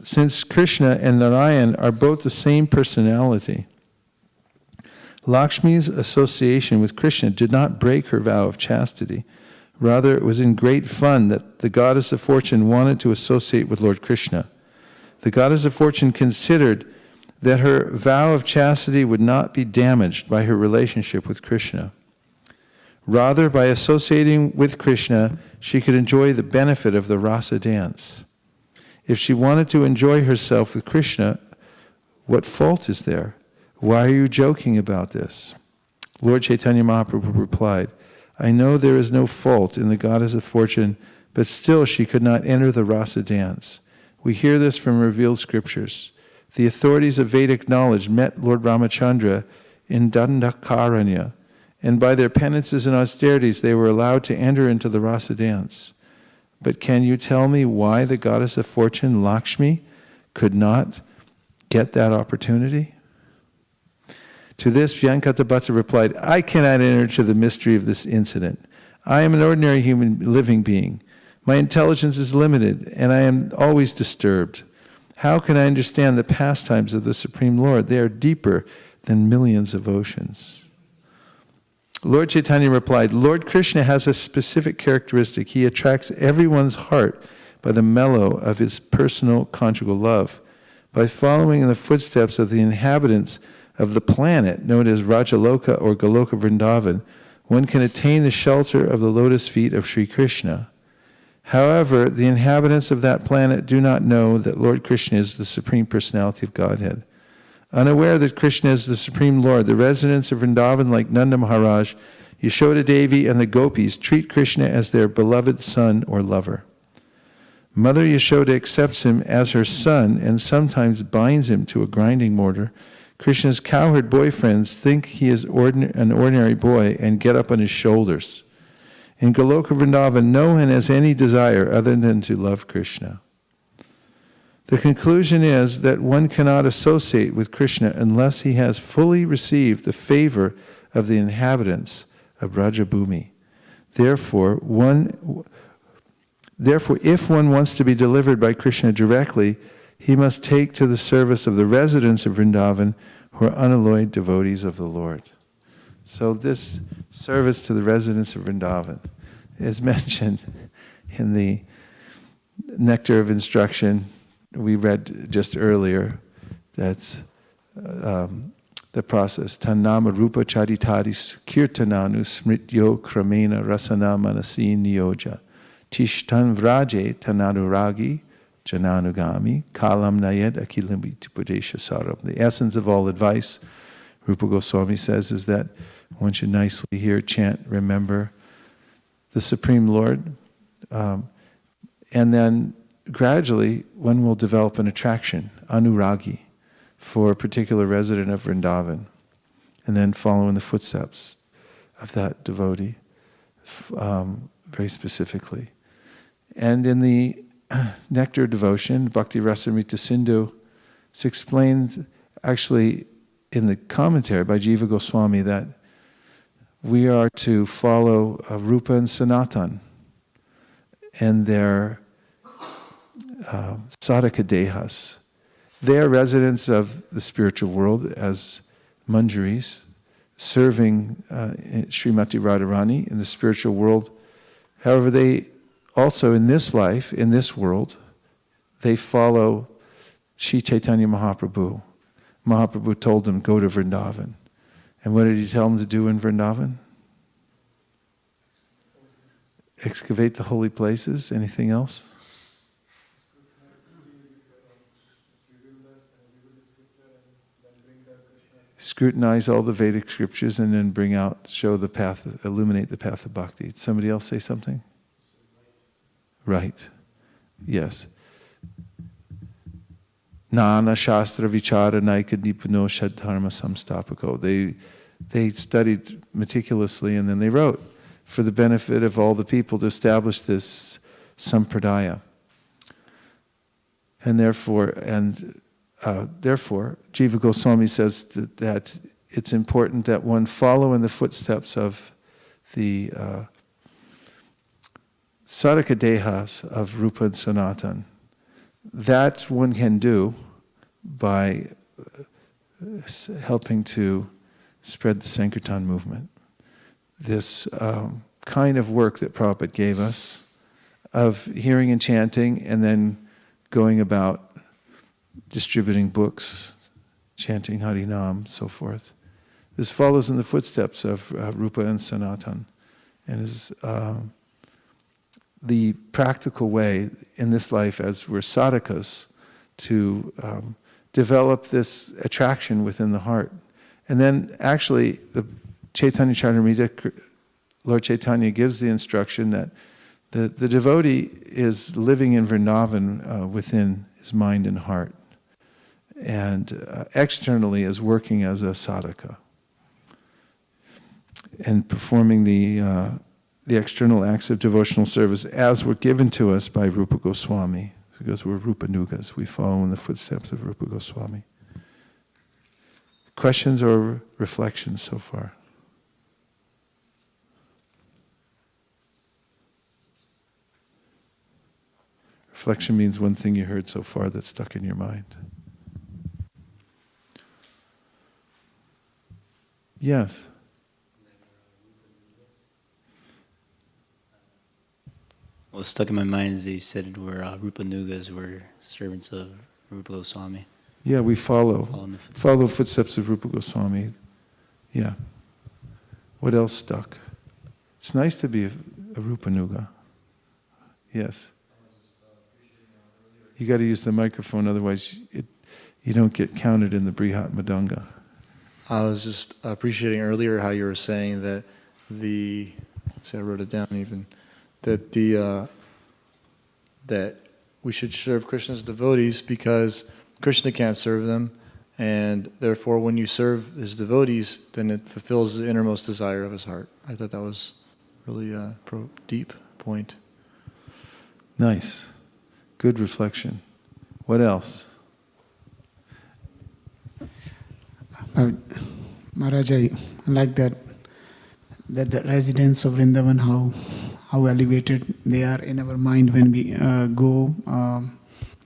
Since Krishna and Narayan are both the same personality, Lakshmi's association with Krishna did not break her vow of chastity. Rather, it was in great fun that the goddess of fortune wanted to associate with Lord Krishna. The goddess of fortune considered that her vow of chastity would not be damaged by her relationship with Krishna. Rather, by associating with Krishna, she could enjoy the benefit of the rasa dance. If she wanted to enjoy herself with Krishna, what fault is there? Why are you joking about this? Lord Chaitanya Mahaprabhu replied, I know there is no fault in the goddess of fortune, but still she could not enter the rasa dance. We hear this from revealed scriptures. The authorities of Vedic knowledge met Lord Ramachandra in Dandakaranya, and by their penances and austerities they were allowed to enter into the rasa dance. But can you tell me why the goddess of fortune, Lakshmi, could not get that opportunity? To this, Vyankatabhata replied, I cannot enter into the mystery of this incident. I am an ordinary human living being. My intelligence is limited, and I am always disturbed. How can I understand the pastimes of the Supreme Lord? They are deeper than millions of oceans. Lord Chaitanya replied, Lord Krishna has a specific characteristic. He attracts everyone's heart by the mellow of his personal conjugal love. By following in the footsteps of the inhabitants of the planet known as Rajaloka or Goloka Vrindavan, one can attain the shelter of the lotus feet of Sri Krishna. However, the inhabitants of that planet do not know that Lord Krishna is the Supreme Personality of Godhead. Unaware that Krishna is the Supreme Lord, the residents of Vrindavan, like Nanda Maharaj, Yashoda Devi, and the gopis, treat Krishna as their beloved son or lover. Mother Yashoda accepts him as her son and sometimes binds him to a grinding mortar. Krishna's cowherd boyfriends think he is an ordinary boy and get up on his shoulders. In Goloka Vrindavan, no one has any desire other than to love Krishna. The conclusion is that one cannot associate with Krishna unless he has fully received the favor of the inhabitants of Brajabhumi. Therefore, if one wants to be delivered by Krishna directly, he must take to the service of the residents of Vrindavan who are unalloyed devotees of the Lord. So this service to the residents of Vrindavan is mentioned in the Nectar of Instruction we read just earlier. That's the process. Tannama rupa charitari kirtananu smrityo kramena rasana manasi niyoja. Tishtan vraje tananuragi jananugami kalam nayed akilimitipadesha saram. The essence of all advice, Rupa Goswami says, is that one should nicely hear, chant, remember the Supreme Lord, and then gradually one will develop an attraction, anuragi, for a particular resident of Vrindavan, and then follow in the footsteps of that devotee very specifically. And in the Nectar Devotion, Bhakti Rasamrita Sindhu, it's explained actually in the commentary by Jiva Goswami that we are to follow Rupa and Sanatan and their sadhaka dehas. They are residents of the spiritual world as manjaris, serving Srimati Radharani in the spiritual world. However, they also in this life, in this world, they follow Sri Chaitanya Mahaprabhu. Mahaprabhu told them, go to Vrindavan. And what did he tell them to do in Vrindavan? Excavate the holy places. Anything else? Scrutinize all the Vedic scriptures and then bring out, show the path, illuminate the path of bhakti. Did somebody else say something? Right. Yes. Nana Shastra Vichara Naika Nipano Shadharma Samstapako. They studied meticulously and then they wrote for the benefit of all the people to establish this sampradaya. And therefore, Jiva Goswami says that it's important that one follow in the footsteps of the sadhaka dehas of Rupa and Sanatan. That one can do by helping to spread the Sankirtan movement. This kind of work that Prabhupada gave us of hearing and chanting and then going about distributing books, chanting Harinam, so forth. This follows in the footsteps of Rupa and Sanatan and is the practical way in this life as we're sadhakas to develop this attraction within the heart. And then actually the Chaitanya Charitamrita, Lord Chaitanya gives the instruction that the devotee is living in Vrindavan within his mind and heart, and externally is working as a sadhaka and performing the external acts of devotional service as were given to us by Rupa Goswami, because we're Rupa Nugas. We follow in the footsteps of Rupa Goswami. Questions or reflections so far? Reflection means one thing you heard so far that's stuck in your mind. Yes. What was stuck in my mind is they said we're Rupa Nugas, we're servants of Rupa Goswami. Yeah, we follow. Follow in the footsteps. Follow footsteps of Rupa Goswami. Yeah. What else stuck? It's nice to be a Rupanuga. Yes. You got to use the microphone, otherwise you don't get counted in the Brihat Madanga. I was just appreciating earlier how you were saying that I wrote it down even, that that we should serve Krishna's devotees because Krishna can't serve them, and therefore when you serve his devotees, then it fulfills the innermost desire of his heart. I thought that was really a deep point. Nice. Good reflection. What else? Maharaj, I like that the residents of Vrindavan, how elevated they are in our mind when we go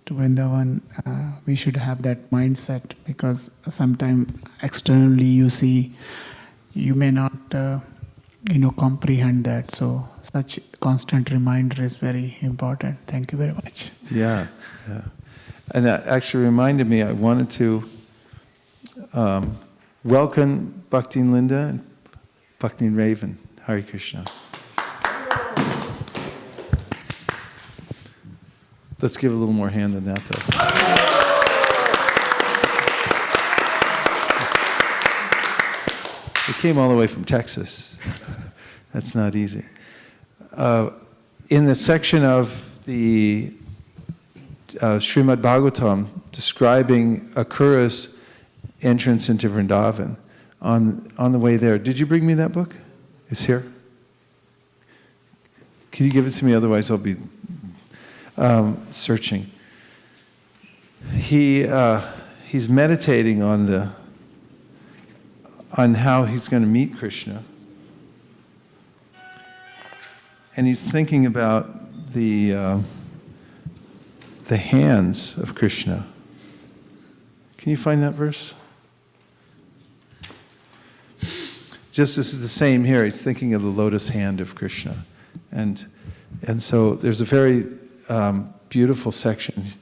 to Vrindavan. We should have that mindset, because sometimes externally you may not comprehend that. So such constant reminder is very important. Thank you very much. Yeah. And that actually reminded me, I wanted to welcome Bhakti Linda and Bhakti Raven. Hare Krishna. Let's give a little more hand than that, though. They came all the way from Texas. That's not easy. In the section of the Srimad Bhagavatam describing Akura's entrance into Vrindavan, on the way there, did you bring me that book? It's here. Can you give it to me? Otherwise, I'll be searching. He's meditating on how he's going to meet Krishna, and he's thinking about the hands of Krishna. Can you find that verse? Just this is the same here. He's thinking of the lotus hand of Krishna, and so there's a very beautiful section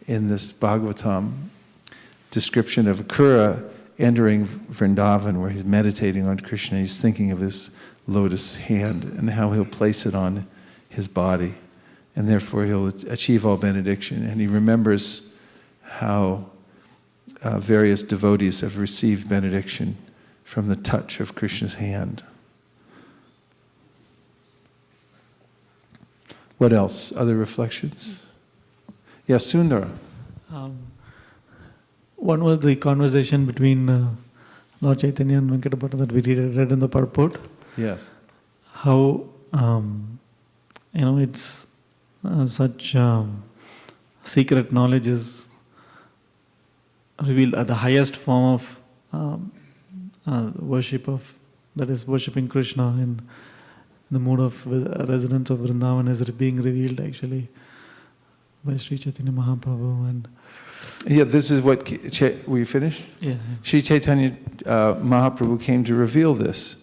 in this Bhagavatam description of Akura entering Vrindavan, where he's meditating on Krishna. He's thinking of his lotus hand and how he'll place it on his body, and therefore he'll achieve all benediction. And he remembers how various devotees have received benediction from the touch of Krishna's hand. What else? Other reflections? Yes, Sundara. One was the conversation between Lord Chaitanya and Venkatapata that we read in the purport. Yes. How, it's such secret knowledge is revealed at the highest form of worship that is worshipping Krishna in the mood of residents of Vrindavan is being revealed actually by Sri Chaitanya Mahaprabhu. And yeah, this is what, were you finished? Yeah. Sri Chaitanya Mahaprabhu came to reveal this,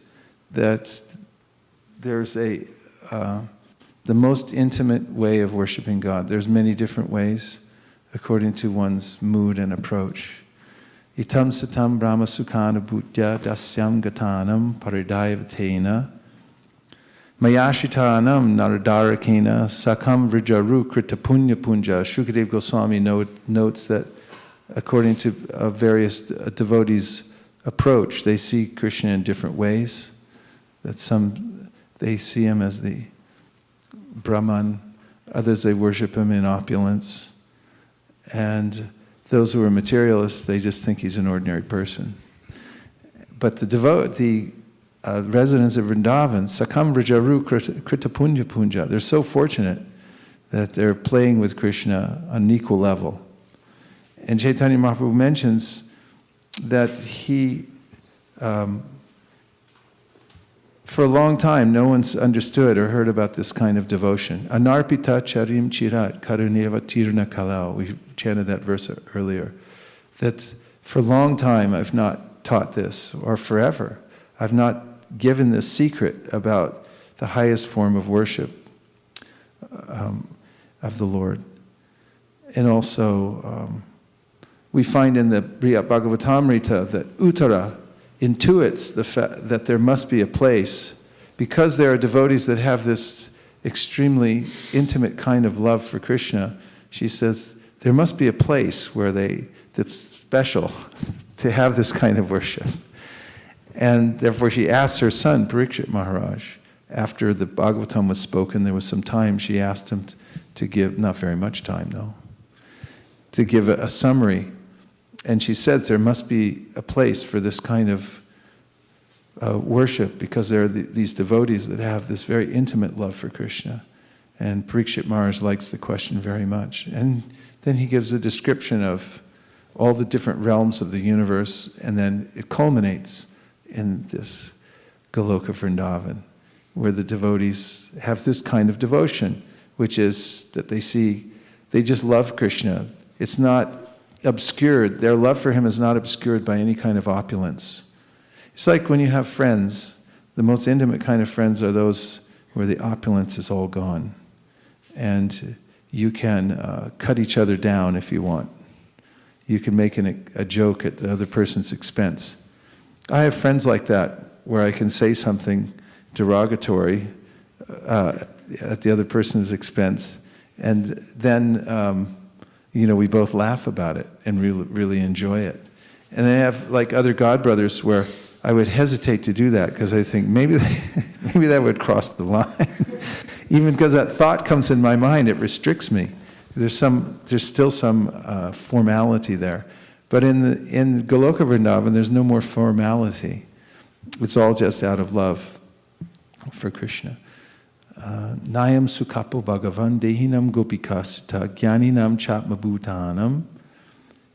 that there's the most intimate way of worshiping God. There's many different ways according to one's mood and approach. Itam satam brahma sukhana bhutya dasyam gatanam paridaivatena mayashitanam naradarakena sakam vrijaru krita punya punja. Shukadev Goswami notes that according to various devotees' approach, they see Krishna in different ways. That some, they see him as the Brahman, others they worship him in opulence, and those who are materialists, they just think he's an ordinary person. But the residents of Vrindavan, Sakam Vrajaru Krita Punya Punja, they're so fortunate that they're playing with Krishna on an equal level. And Chaitanya Mahaprabhu mentions that he, for a long time, no one's understood or heard about this kind of devotion. Anarpita charim chirat karuneva tirna kalau. We chanted that verse earlier. That for a long time I've not taught this, or forever. I've not given this secret about the highest form of worship of the Lord. And also we find in the Bhagavatamrita that Uttara intuits that there must be a place, because there are devotees that have this extremely intimate kind of love for Krishna. She says there must be a place that's special to have this kind of worship. And therefore she asked her son, Parikshit Maharaj, after the Bhagavatam was spoken, there was some time, she asked him to give, not very much time though, to give a summary. And she said there must be a place for this kind of worship, because there are these devotees that have this very intimate love for Krishna. And Parikshit Maharaj likes the question very much. And then he gives a description of all the different realms of the universe, and then it culminates in this Goloka Vrindavan, where the devotees have this kind of devotion, which is that they just love Krishna. It's not obscured. Their love for him is not obscured by any kind of opulence. It's like when you have friends, the most intimate kind of friends are those where the opulence is all gone. And you can cut each other down if you want. You can make a joke at the other person's expense. I have friends like that, where I can say something derogatory at the other person's expense, and then we both laugh about it and really enjoy it. And I have like other godbrothers where I would hesitate to do that, because I think maybe that would cross the line. Even because that thought comes in my mind, it restricts me. There's still some formality there. But in Goloka Vrindavan, there's no more formality. It's all just out of love for Krishna. Nayam Sukapo Bhagavan Dehinam Gopikasuta Jnaninam Chatmabhutanam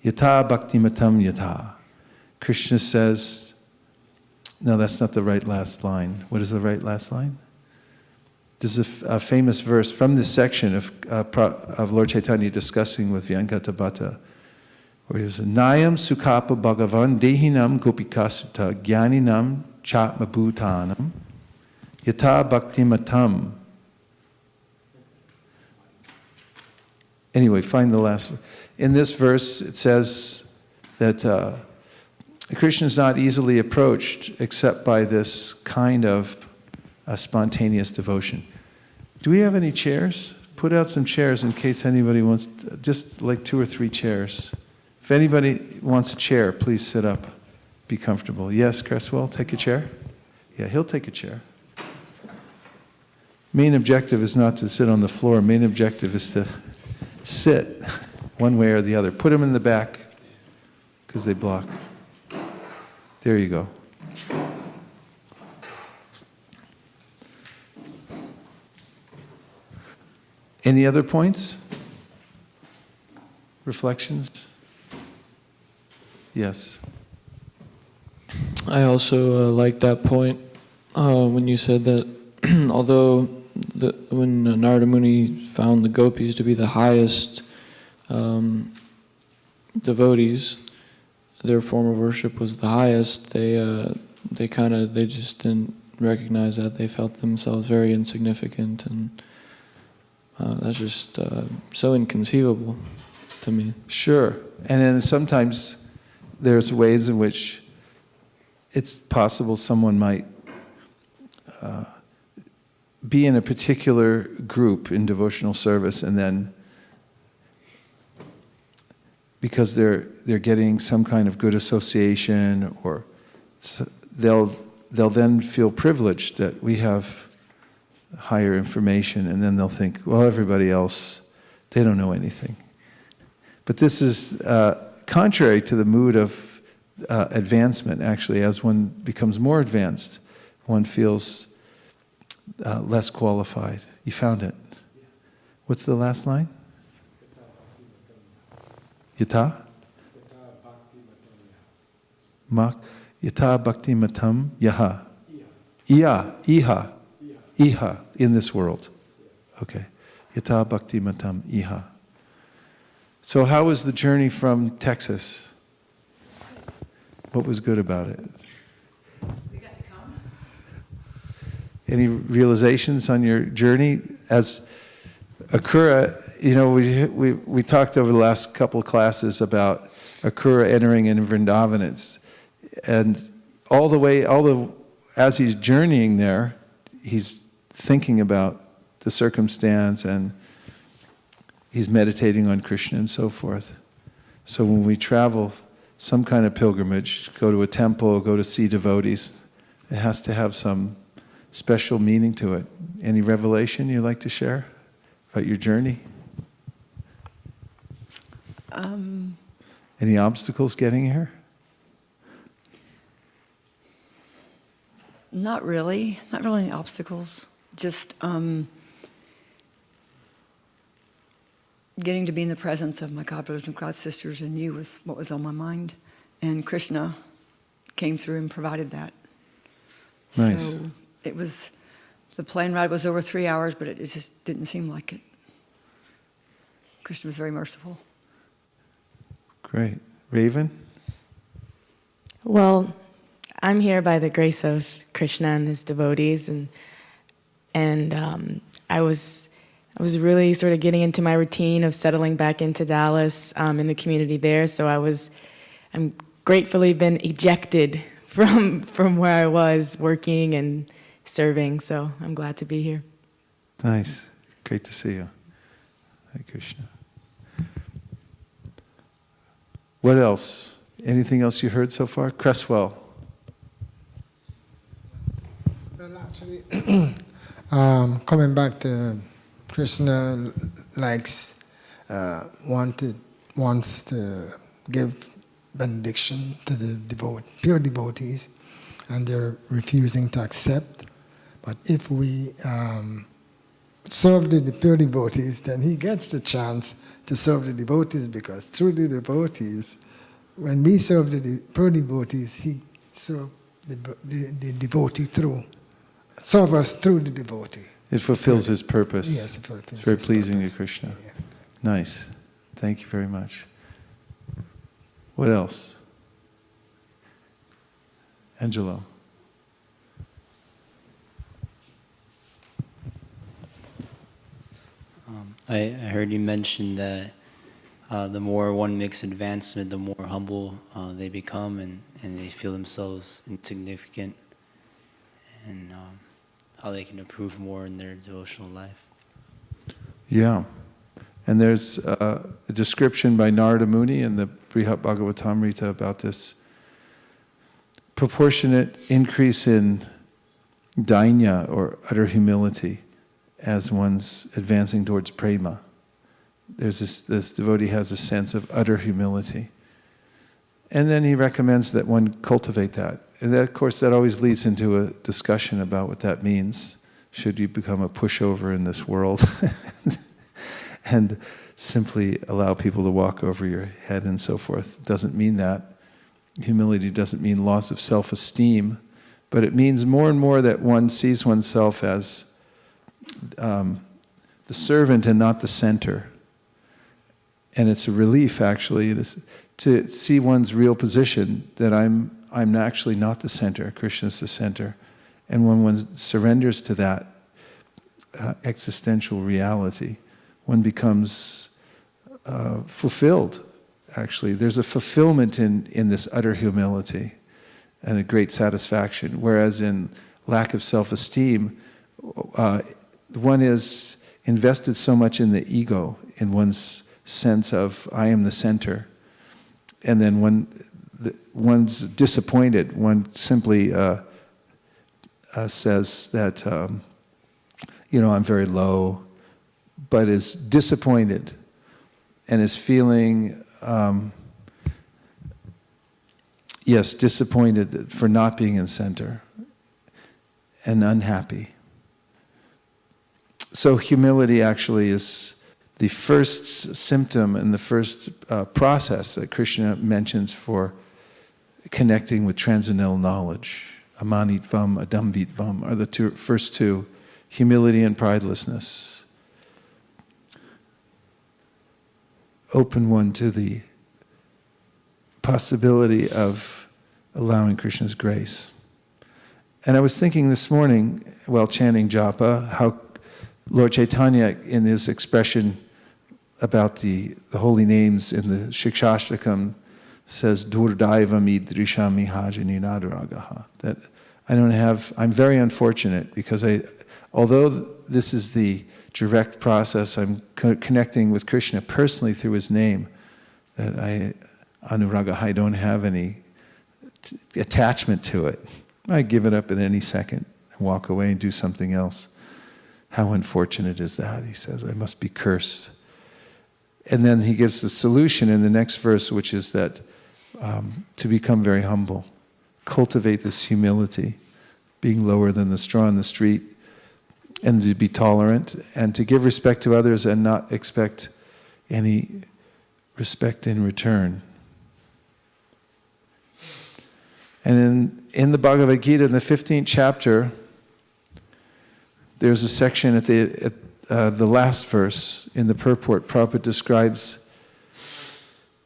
Yata Bhaktimatam Yata. Krishna says, no, that's not the right last line. What is the right last line? This is a famous verse from this section of Lord Chaitanya discussing with Vyankata Bhatta, where he says, Nayam Sukapa Bhagavan Dehinam Gopikasuta Jnaninam Chatmabhutanam Yata Bhaktimatam. Anyway, find the last. In this verse, it says that Krishna is not easily approached except by this kind of spontaneous devotion. Do we have any chairs? Put out some chairs in case anybody wants, just like 2 or 3 chairs. If anybody wants a chair, please sit up. Be comfortable. Yes, Cresswell, take a chair? Yeah, he'll take a chair. Main objective is not to sit on the floor. Main objective is to sit one way or the other. Put them in the back, because they block. There you go. Any other points? Reflections? Yes. I also like that point when you said that although when Narada Muni found the gopis to be the highest devotees, their form of worship was the highest, they just didn't recognize that. They felt themselves very insignificant, and that's just so inconceivable to me. Sure. And then sometimes there's ways in which it's possible someone might be in a particular group in devotional service, and then because they're getting some kind of good association, or they'll then feel privileged that we have higher information, and then they'll think, well, everybody else, they don't know anything. But this is contrary to the mood of advancement. Actually, as one becomes more advanced, one feels less qualified. You found it. What's the last line? Yata? Yata bhakti matam yaha. Iha, in this world. Okay. Yata bhakti matam iha. So how was the journey from Texas? What was good about it? We got to come. Any realizations on your journey? As Akura, we talked over the last couple of classes about Akura entering in Vrindavan. And as he's journeying there, he's thinking about the circumstance and he's meditating on Krishna and so forth. So when we travel some kind of pilgrimage, go to a temple, go to see devotees, it has to have some special meaning to it. Any revelation you'd like to share about your journey? Any obstacles getting here? Not really any obstacles. Just getting to be in the presence of my God brothers and God sisters and you was what was on my mind. And Krishna came through and provided that. Nice. So the plane ride was over 3 hours, but it just didn't seem like it. Krishna was very merciful. Great. Raven? Well, I'm here by the grace of Krishna and his devotees, and I was really sort of getting into my routine of settling back into Dallas in the community there. So I'm gratefully been ejected from where I was working and serving. So I'm glad to be here. Nice. Great to see you. Hare Krishna. What else? Anything else you heard so far? Cresswell. Well, actually, coming back to Krishna, wants to give benediction to the pure devotees, and they're refusing to accept. But if we serve the pure devotees, then he gets the chance to serve the devotees, because through the devotees, when we serve the pure devotees, he serves the devotee through. Serve us through the devotee. It fulfills his purpose. Yes, it fulfills It's very his pleasing purpose. to Krishna. Yeah. Nice. Thank you very much. What else? Angelo. I heard you mention that the more one makes advancement, the more humble they become, and they feel themselves insignificant, and how they can improve more in their devotional life. Yeah. And there's a description by Narada Muni in the Brihat Bhagavatamrita about this proportionate increase in dainya, or utter humility, as one's advancing towards prema. There's this devotee has a sense of utter humility. And then he recommends that one cultivate that. And that, of course, that always leads into a discussion about what that means. Should you become a pushover in this world and simply allow people to walk over your head and so forth? It doesn't mean that. Humility doesn't mean loss of self-esteem, but it means more and more that one sees oneself as the servant and not the center. And it's a relief, actually, to see one's real position, that I'm actually not the center, Krishna's the center. And when one surrenders to that existential reality, one becomes fulfilled, actually. There's a fulfillment in this utter humility and a great satisfaction, whereas in lack of self-esteem, one is invested so much in the ego, in one's sense of, I am the center. And then one's disappointed, one simply says that, I'm very low, but is disappointed and is feeling, disappointed for not being in center and unhappy. So humility actually is the first symptom and the first process that Krishna mentions for connecting with transcendental knowledge. Amanitvam, adamvitvam are the first two, humility and pridelessness. Open one to the possibility of allowing Krishna's grace. And I was thinking this morning, while chanting japa, how Lord Chaitanya, in his expression about the holy names in the Shikshashtakam, says, Durdaivam idrishami hajani nadaragaha. That I'm very unfortunate because although this is the direct process, I'm connecting with Krishna personally through his name, that I don't have any attachment to it. I give it up at any second and walk away and do something else. How unfortunate is that? He says, I must be cursed. And then he gives the solution in the next verse, which is that to become very humble, cultivate this humility, being lower than the straw in the street, and to be tolerant, and to give respect to others and not expect any respect in return. And in the Bhagavad Gita, in the 15th chapter, there's a section at the last verse in the purport. Prabhupada describes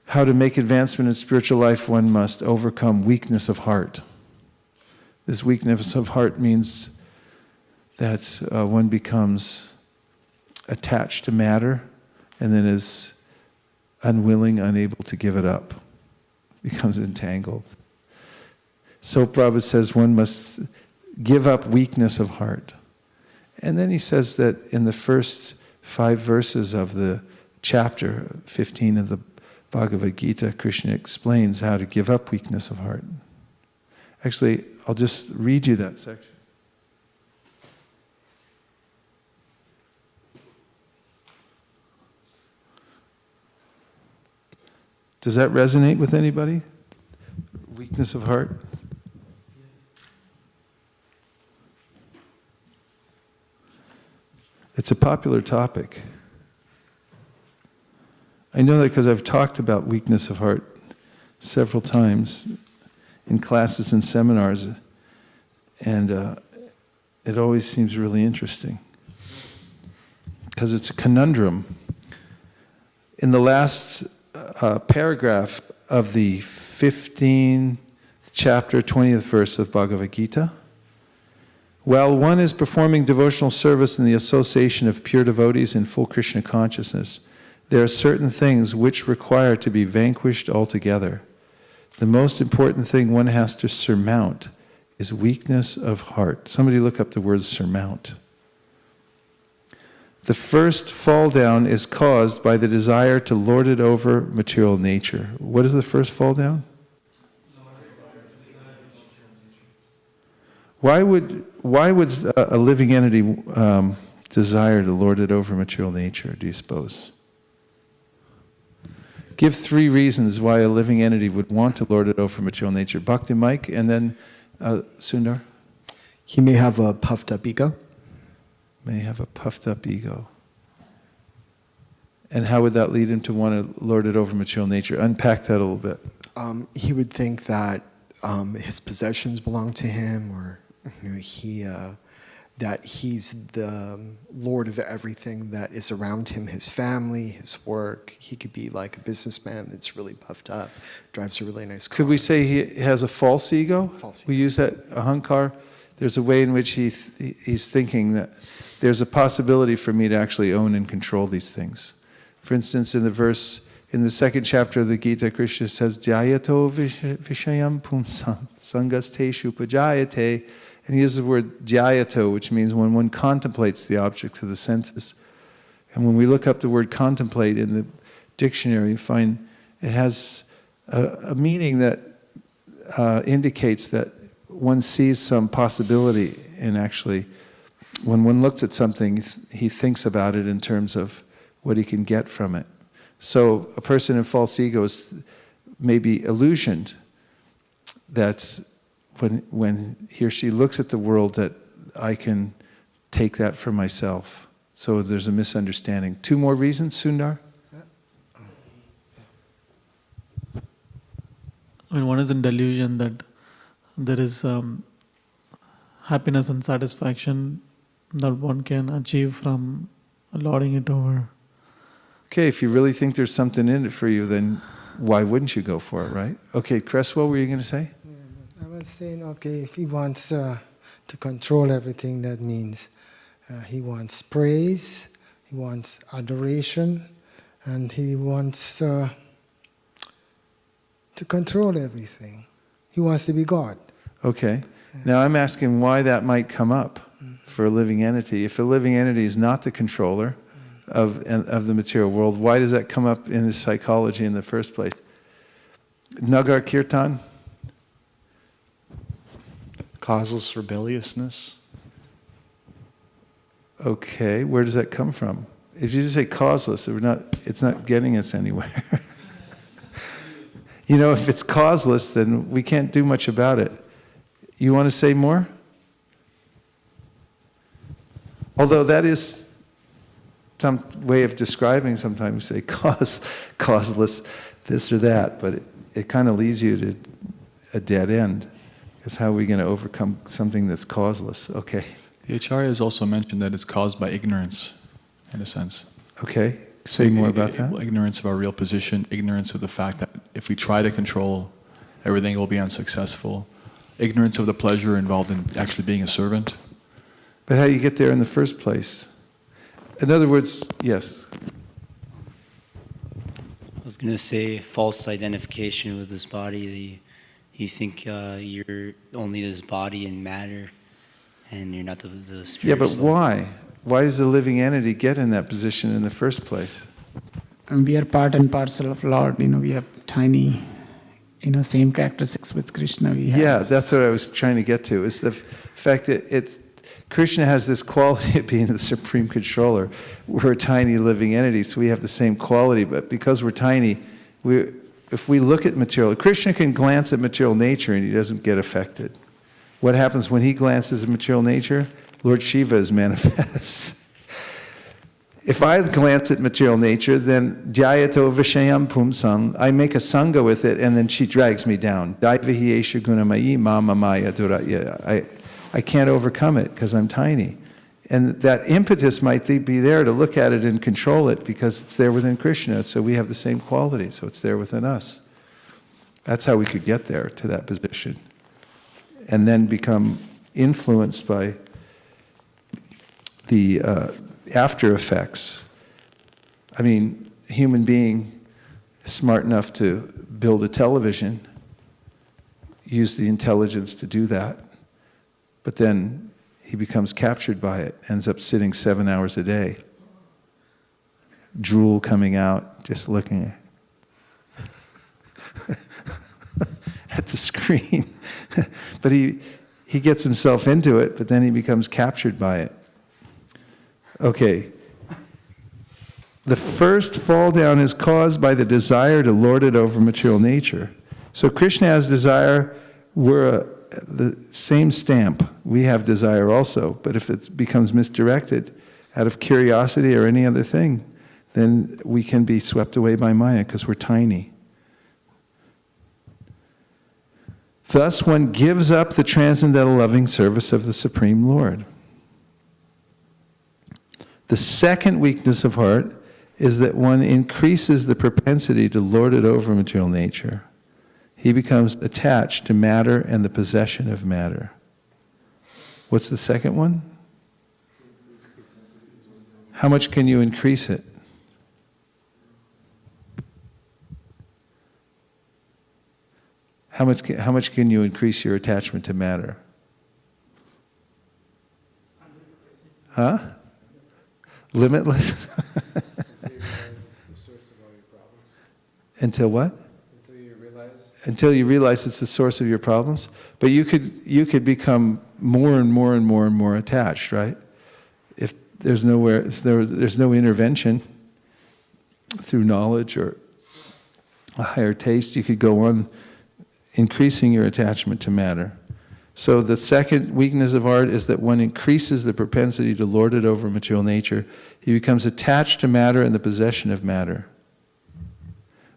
how to make advancement in spiritual life. One must overcome weakness of heart. This weakness of heart means that one becomes attached to matter and then is unwilling, unable to give it up, becomes entangled. So Prabhupada says one must give up weakness of heart. And then he says that in the first 5 verses of the chapter 15 of the Bhagavad Gita, Krishna explains how to give up weakness of heart. Actually, I'll just read you that section. Does that resonate with anybody? Weakness of heart? It's a popular topic. I know that because I've talked about weakness of heart several times in classes and seminars, and it always seems really interesting because it's a conundrum. In the last paragraph of the 15th chapter, 20th verse of Bhagavad Gita, while one is performing devotional service in the association of pure devotees in full Krishna consciousness, there are certain things which require to be vanquished altogether. The most important thing one has to surmount is weakness of heart. Somebody look up the word surmount. The first fall down is caused by the desire to lord it over material nature. What is the first fall down? Why would a living entity desire to lord it over material nature, do you suppose? Give 3 reasons why a living entity would want to lord it over material nature. Bhakti Mike, and then Sundar. He may have a puffed up ego. May have a puffed up ego. And how would that lead him to want to lord it over material nature? Unpack that a little bit. He would think that his possessions belong to him, or that he's the lord of everything that is around him, his family, his work. He could be like a businessman that's really puffed up, drives a really nice car. Could we say he has a false ego? False ego. We use that, ahankar. There's a way in which he's thinking that there's a possibility for me to actually own and control these things. For instance, in the verse, in the 2nd chapter of the Gita, Krishna says, Jayato vishayam pumsam sangasteshu pajayate. And he uses the word jayato, which means when one contemplates the objects of the senses. And when we look up the word contemplate in the dictionary, you find it has a meaning that indicates that one sees some possibility in actually, when one looks at something, he thinks about it in terms of what he can get from it. So a person in false ego may be illusioned that when he or she looks at the world, that I can take that for myself. So there's a misunderstanding. 2 more reasons, Sundar? I mean, one is in delusion that there is happiness and satisfaction that one can achieve from lording it over. Okay, if you really think there's something in it for you, then why wouldn't you go for it, right? Okay, Cresswell, what were you going to say? I was saying, okay, if he wants to control everything, that means he wants praise, he wants adoration, and he wants to to control everything. He wants to be God. Okay. Now I'm asking why that might come up for a living entity. If a living entity is not the controller of the material world, why does that come up in his psychology in the first place? Nagar Kirtan? Causeless rebelliousness. Okay, where does that come from? If you just say causeless, it's not getting us anywhere. You know, if it's causeless, then we can't do much about it. You want to say more? Although that is some way of describing, sometimes say causeless, this or that, but it kind of leads you to a dead end. Because how are we going to overcome something that's causeless? Okay. The Acharya has also mentioned that it's caused by ignorance, in a sense. Okay. Say more about that. Ignorance of our real position, ignorance of the fact that if we try to control, everything will be unsuccessful. Ignorance of the pleasure involved in actually being a servant. But how do you get there in the first place? In other words, yes. I was going to say false identification with this body. You think you're only this body and matter, and you're not the spirit. Yeah, but soul. why? Why does the living entity get in that position in the first place? And we are part and parcel of Lord. We have tiny, same characteristics with Krishna. Yeah, that's what I was trying to get to. Is the fact that Krishna has this quality of being the supreme controller. We're a tiny living entity, so we have the same quality. But because we're tiny, if we look at material, Krishna can glance at material nature and he doesn't get affected. What happens when he glances at material nature? Lord Shiva is manifest. If I glance at material nature, then Dhyato Vishayam Pumsam, I make a sangha with it, and then she drags me down. Daivahi Esha Gunamayi Mama Maya Duraya. I can't overcome it because I'm tiny. And that impetus might be there to look at it and control it because it's there within Krishna, so we have the same quality, so it's there within us. That's how we could get there, to that position. And then become influenced by the after effects. I mean, a human being is smart enough to build a television, use the intelligence to do that, but then he becomes captured by it, ends up sitting 7 hours a day, drool coming out, just looking at the screen. But he gets himself into it, but then he becomes captured by it. Okay. The first fall down is caused by the desire to lord it over material nature. So Krishna has desire, we're the same stamp. We have desire also, but if it becomes misdirected out of curiosity or any other thing, then we can be swept away by Maya because we're tiny. Thus, one gives up the transcendental loving service of the Supreme Lord. The second weakness of heart is that one increases the propensity to lord it over material nature. He becomes attached to matter and the possession of matter. What's the second one? How much can you increase it? How much can you increase your attachment to matter? Huh? Limitless? Until what? Until you realize it's the source of your problems. But you could become more and more and more and more attached, right? If there's no intervention through knowledge or a higher taste, you could go on increasing your attachment to matter. So the second weakness of art is that one increases the propensity to lord it over material nature. He becomes attached to matter and the possession of matter.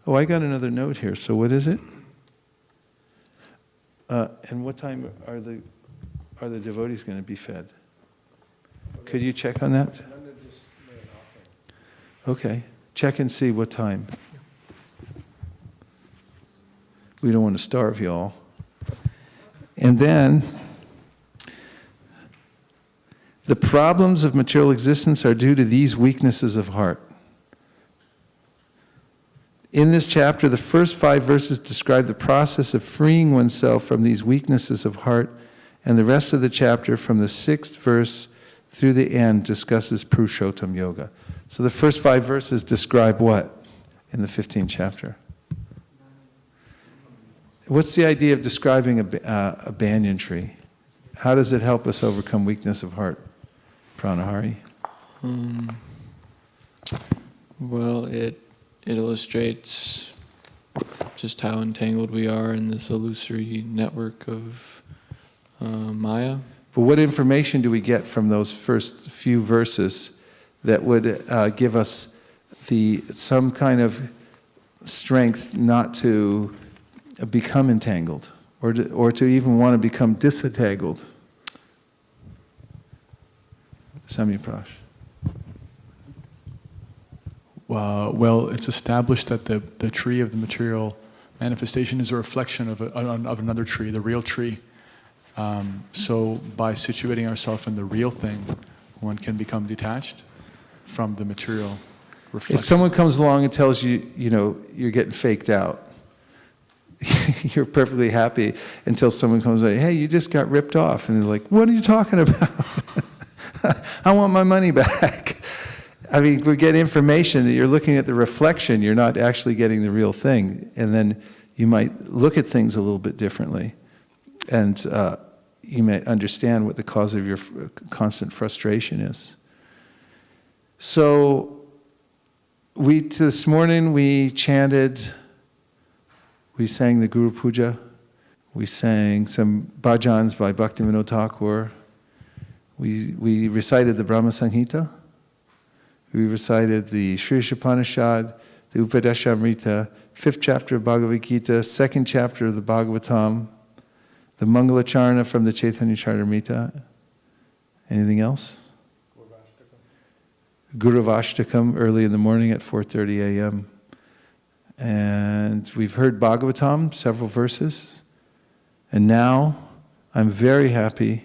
Oh, I got another note here. So what is it? And what time are the devotees going to be fed? Could you check on that? Okay. Check and see what time. We don't want to starve you all. And then, the problems of material existence are due to these weaknesses of heart. In this chapter, the first 5 verses describe the process of freeing oneself from these weaknesses of heart, and the rest of the chapter, from the 6th verse through the end, discusses Purushottam Yoga. So the first 5 verses describe what in the 15th chapter? What's the idea of describing a banyan tree? How does it help us overcome weakness of heart? Pranahari? Well, it illustrates just how entangled we are in this illusory network of Maya. But what information do we get from those first few verses that would give us some kind of strength not to become entangled, or to even want to become disentangled? Samyaprash. Well, it's established that the tree of the material manifestation is a reflection of another tree, the real tree. So by situating ourselves in the real thing, one can become detached from the material reflection. If someone comes along and tells you, you're getting faked out, you're perfectly happy until someone comes like, hey, you just got ripped off. And they're like, what are you talking about? I want my money back. I mean, we get information that you're looking at the reflection, you're not actually getting the real thing. And then you might look at things a little bit differently. And you may understand what the cause of your constant frustration is. So this morning we chanted, we sang the Guru Puja, we sang some bhajans by Bhaktivinoda Thakur, we recited the Brahma Samhita, we recited the Sri Upanishad, the Upadeshamrita, 5th chapter of Bhagavad Gita, 2nd chapter of the Bhagavatam, the Mangalacharna from the Chaitanya Charitamrita. Anything else? Guravashtakam early in the morning at 4:30 a.m. And we've heard Bhagavatam, several verses. And now I'm very happy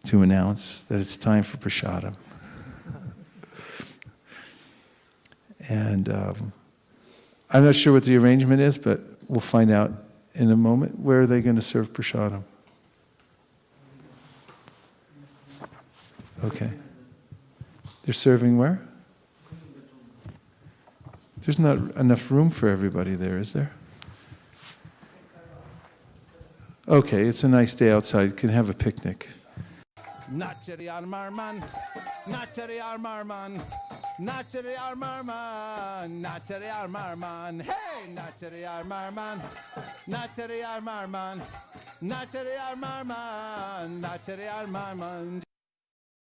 to announce that it's time for prasadam. And I'm not sure what the arrangement is, but we'll find out in a moment. Where are they going to serve prasadam? Okay. They're serving where? There's not enough room for everybody there, is there? Okay, it's a nice day outside. You can have a picnic. Nachari Armarman, Nachari Armarman, Nachari Armarman, Nachari Armarman, hey, Nachari Armarman, Nachari Armarman, Nachari Armarman, Nachari Armarman.